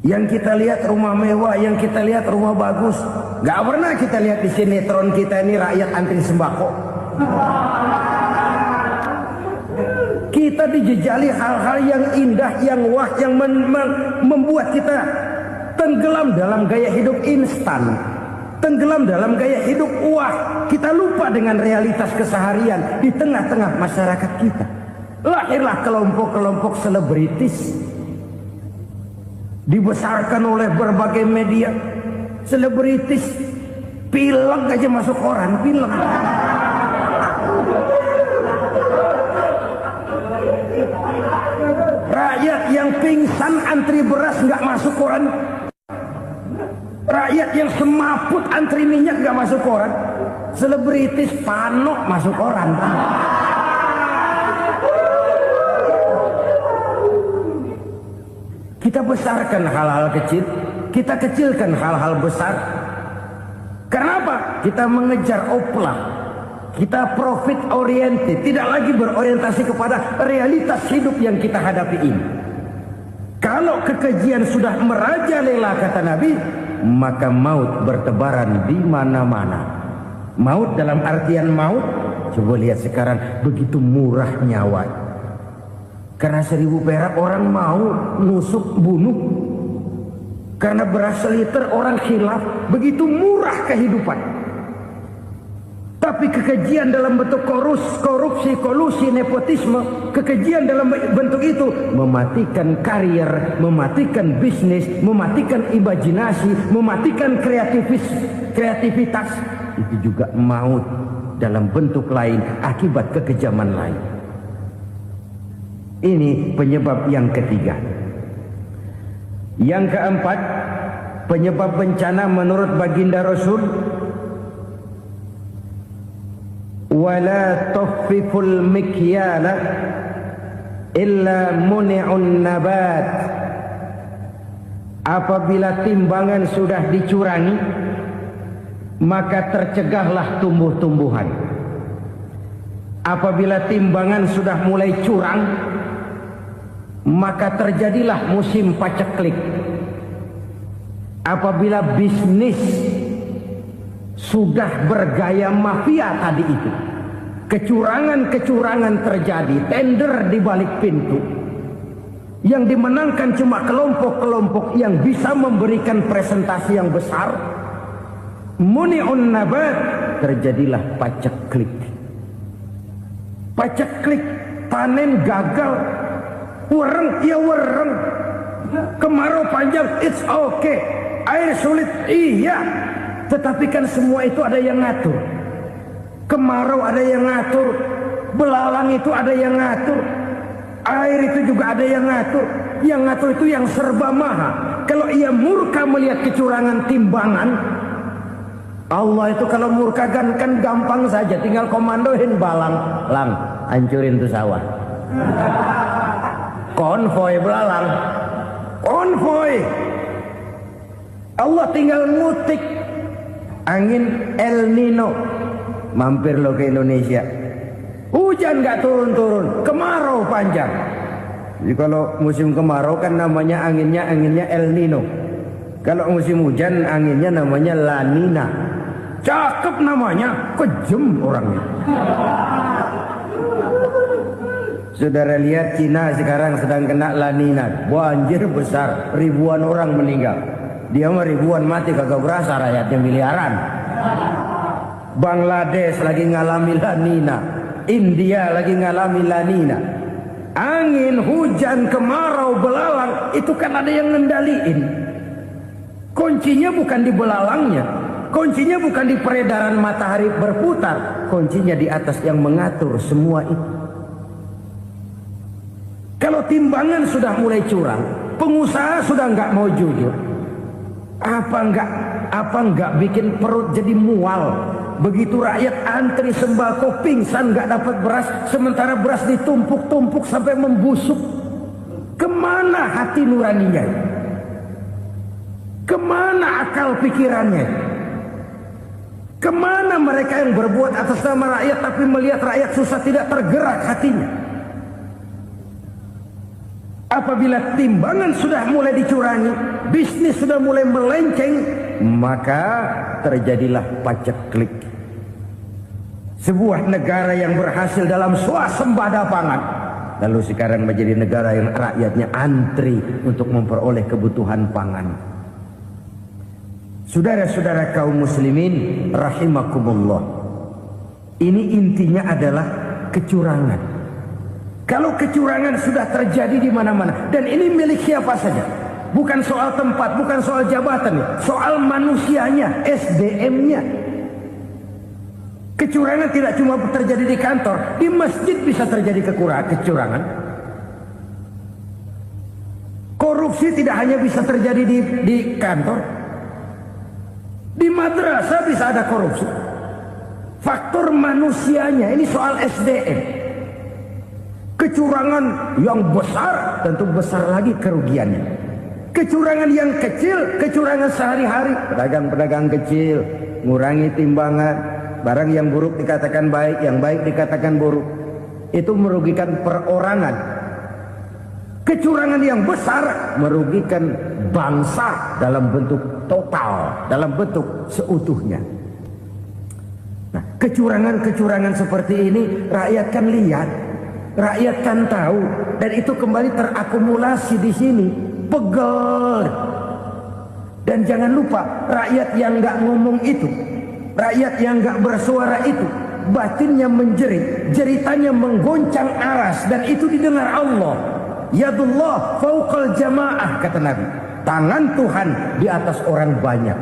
yang kita lihat rumah mewah, yang kita lihat rumah bagus. Gak pernah kita lihat di sinetron kita ini rakyat antri sembako. Kita dijejali hal-hal yang indah, yang wah, yang membuat kita tenggelam dalam gaya hidup instan, tenggelam dalam gaya hidup wah. Kita lupa dengan realitas keseharian di tengah-tengah masyarakat kita. Lahirlah kelompok-kelompok selebritis, dibesarkan oleh berbagai media. Selebritis pilek aja masuk koran, pilek. Rakyat yang pingsan antri beras nggak masuk koran. Rakyat yang semaput antri minyak nggak masuk koran. Selebritis panok masuk koran. Kita besarkan hal-hal kecil, kita kecilkan hal-hal besar. Kenapa? Kita mengejar oplah, kita profit oriented, tidak lagi berorientasi kepada realitas hidup yang kita hadapi ini. Kalau kekejian sudah merajalela, kata Nabi, maka maut bertebaran di mana-mana. Maut dalam artian maut, coba lihat sekarang begitu murah nyawa. Karena 1000 perak orang mau nusuk bunuh. Karena beras seliter orang khilaf. Begitu murah kehidupan. Tapi kekejian dalam bentuk korupsi, kolusi, nepotisme, kekejian dalam bentuk itu mematikan karier, mematikan bisnis, mematikan imajinasi, mematikan kreativitas. Itu juga maut. dalam bentuk lain akibat kekejaman lain. Ini penyebab yang ketiga. Yang keempat, penyebab bencana menurut baginda Rasul, wala tukhfiful mikyala illa muni'un nabat. Apabila timbangan sudah dicurangi, maka tercegahlah tumbuh-tumbuhan. Apabila timbangan sudah mulai curang, maka terjadilah musim paceklik. Apabila bisnis sudah bergaya mafia tadi itu, kecurangan-kecurangan terjadi, tender di balik pintu, yang dimenangkan cuma kelompok-kelompok yang bisa memberikan presentasi yang besar, muni'un nabat, terjadilah paceklik. Paceklik, panen gagal, wereng ya wereng, kemarau panjang, it's okay, air sulit, iya, tetapi kan semua itu ada yang ngatur. Kemarau ada yang ngatur, belalang itu ada yang ngatur, air itu juga ada yang ngatur. Yang ngatur itu yang serba maha. Kalau ia murka melihat kecurangan timbangan, Allah itu kalau murka kan gampang saja, tinggal komandoin balang, lang, hancurin tuh sawah. Konvoy belalang, konvoy. Allah tinggal ngutik. Angin El Nino, mampir lo ke Indonesia. Hujan gak turun-turun, kemarau panjang. Jadi kalau musim kemarau kan namanya anginnya El Nino. Kalau musim hujan anginnya namanya La Nina. Cakep namanya, kejem orangnya. Saudara lihat Cina sekarang sedang kena La Nina, banjir besar, ribuan orang meninggal. Dia mah ribuan mati kagak berasa, rakyatnya miliaran. Bangladesh lagi ngalami La Nina, India lagi ngalami La Nina. Angin, hujan, kemarau, belalang itu kan ada yang ngendaliin. Kuncinya bukan di belalangnya, kuncinya bukan di peredaran matahari berputar, kuncinya di atas yang mengatur semua itu. Kalau timbangan sudah mulai curang, pengusaha sudah nggak mau jujur, apa enggak bikin perut jadi mual. Begitu rakyat antri sembako pingsan nggak dapat beras, sementara beras ditumpuk-tumpuk sampai membusuk. Kemana hati nuraninya? Kemana akal pikirannya? Kemana mereka yang berbuat atas nama rakyat tapi melihat rakyat susah tidak tergerak hatinya? Apabila timbangan sudah mulai dicurangi, bisnis sudah mulai melenceng, maka terjadilah paceklik. Sebuah negara yang berhasil dalam swasembada pangan, lalu sekarang menjadi negara yang rakyatnya antri untuk memperoleh kebutuhan pangan. Saudara-saudara kaum muslimin rahimakumullah, ini intinya adalah kecurangan. Kalau kecurangan sudah terjadi di mana-mana, dan ini milik siapa saja, bukan soal tempat, bukan soal jabatan, soal manusianya, SDM-nya. Kecurangan tidak cuma terjadi di kantor, di masjid bisa terjadi kecurangan. Korupsi tidak hanya bisa terjadi di kantor, di madrasah bisa ada korupsi. Faktor manusianya, ini soal SDM. Kecurangan yang besar tentu besar lagi kerugiannya. Kecurangan yang kecil, kecurangan sehari-hari, pedagang-pedagang kecil ngurangi timbangan, barang yang buruk dikatakan baik, yang baik dikatakan buruk, itu merugikan perorangan. Kecurangan yang besar merugikan bangsa dalam bentuk total, dalam bentuk seutuhnya. Nah, kecurangan-kecurangan seperti ini rakyat kan lihat, rakyat kan tahu, dan itu kembali terakumulasi di sini, pegel. Dan jangan lupa, rakyat yang nggak ngomong itu, rakyat yang nggak bersuara itu, batinnya menjerit, jeritannya menggoncang aras, dan itu didengar Allah. Yadullah fauqal jamaah, kata Nabi, tangan Tuhan di atas orang banyak.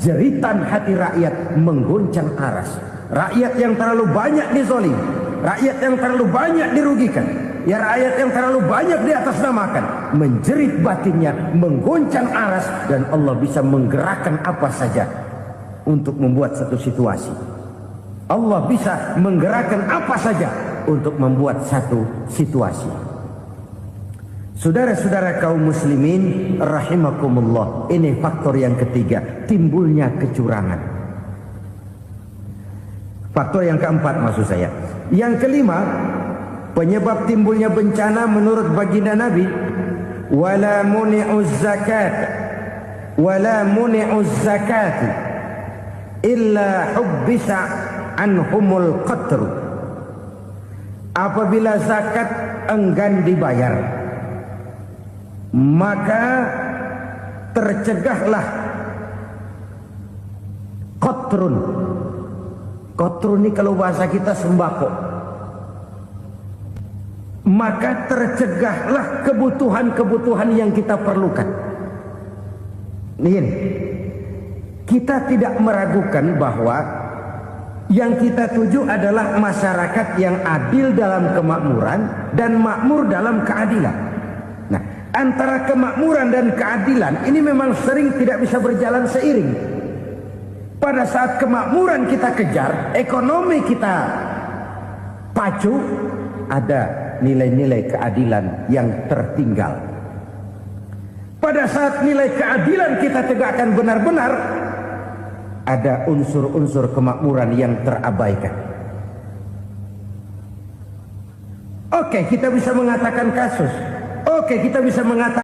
Jeritan hati rakyat menggoncang aras. rakyat yang terlalu banyak dizolim, rakyat yang terlalu banyak dirugikan, ya rakyat yang terlalu banyak diatasnamakan, menjerit batinnya, menggoncang aras, dan Allah bisa menggerakkan apa saja untuk membuat satu situasi. Allah bisa menggerakkan apa saja untuk membuat satu situasi. Saudara-saudara kaum muslimin rahimakumullah, ini faktor yang ketiga, timbulnya kecurangan. Faktor yang keempat maksud saya. Yang kelima, penyebab timbulnya bencana menurut baginda Nabi, wala muni'uz zakat wala muni'uz zakat illa hubbisa anhumul qatru. Apabila zakat enggan dibayar, maka tercegahlah qatrun. Qatrun ini kalau bahasa kita sembako. Maka tercegahlah kebutuhan-kebutuhan yang kita perlukan. Ini, kita tidak meragukan bahwa yang kita tuju adalah masyarakat yang adil dalam kemakmuran dan makmur dalam keadilan. Nah, antara kemakmuran dan keadilan ini memang sering tidak bisa berjalan seiring. Pada saat kemakmuran kita kejar, ekonomi kita pacu, ada nilai-nilai keadilan yang tertinggal. Pada saat nilai keadilan kita tegakkan benar-benar, ada unsur-unsur kemakmuran yang terabaikan. Oke, kita bisa mengatakan kasus. Oke, kita bisa mengatakan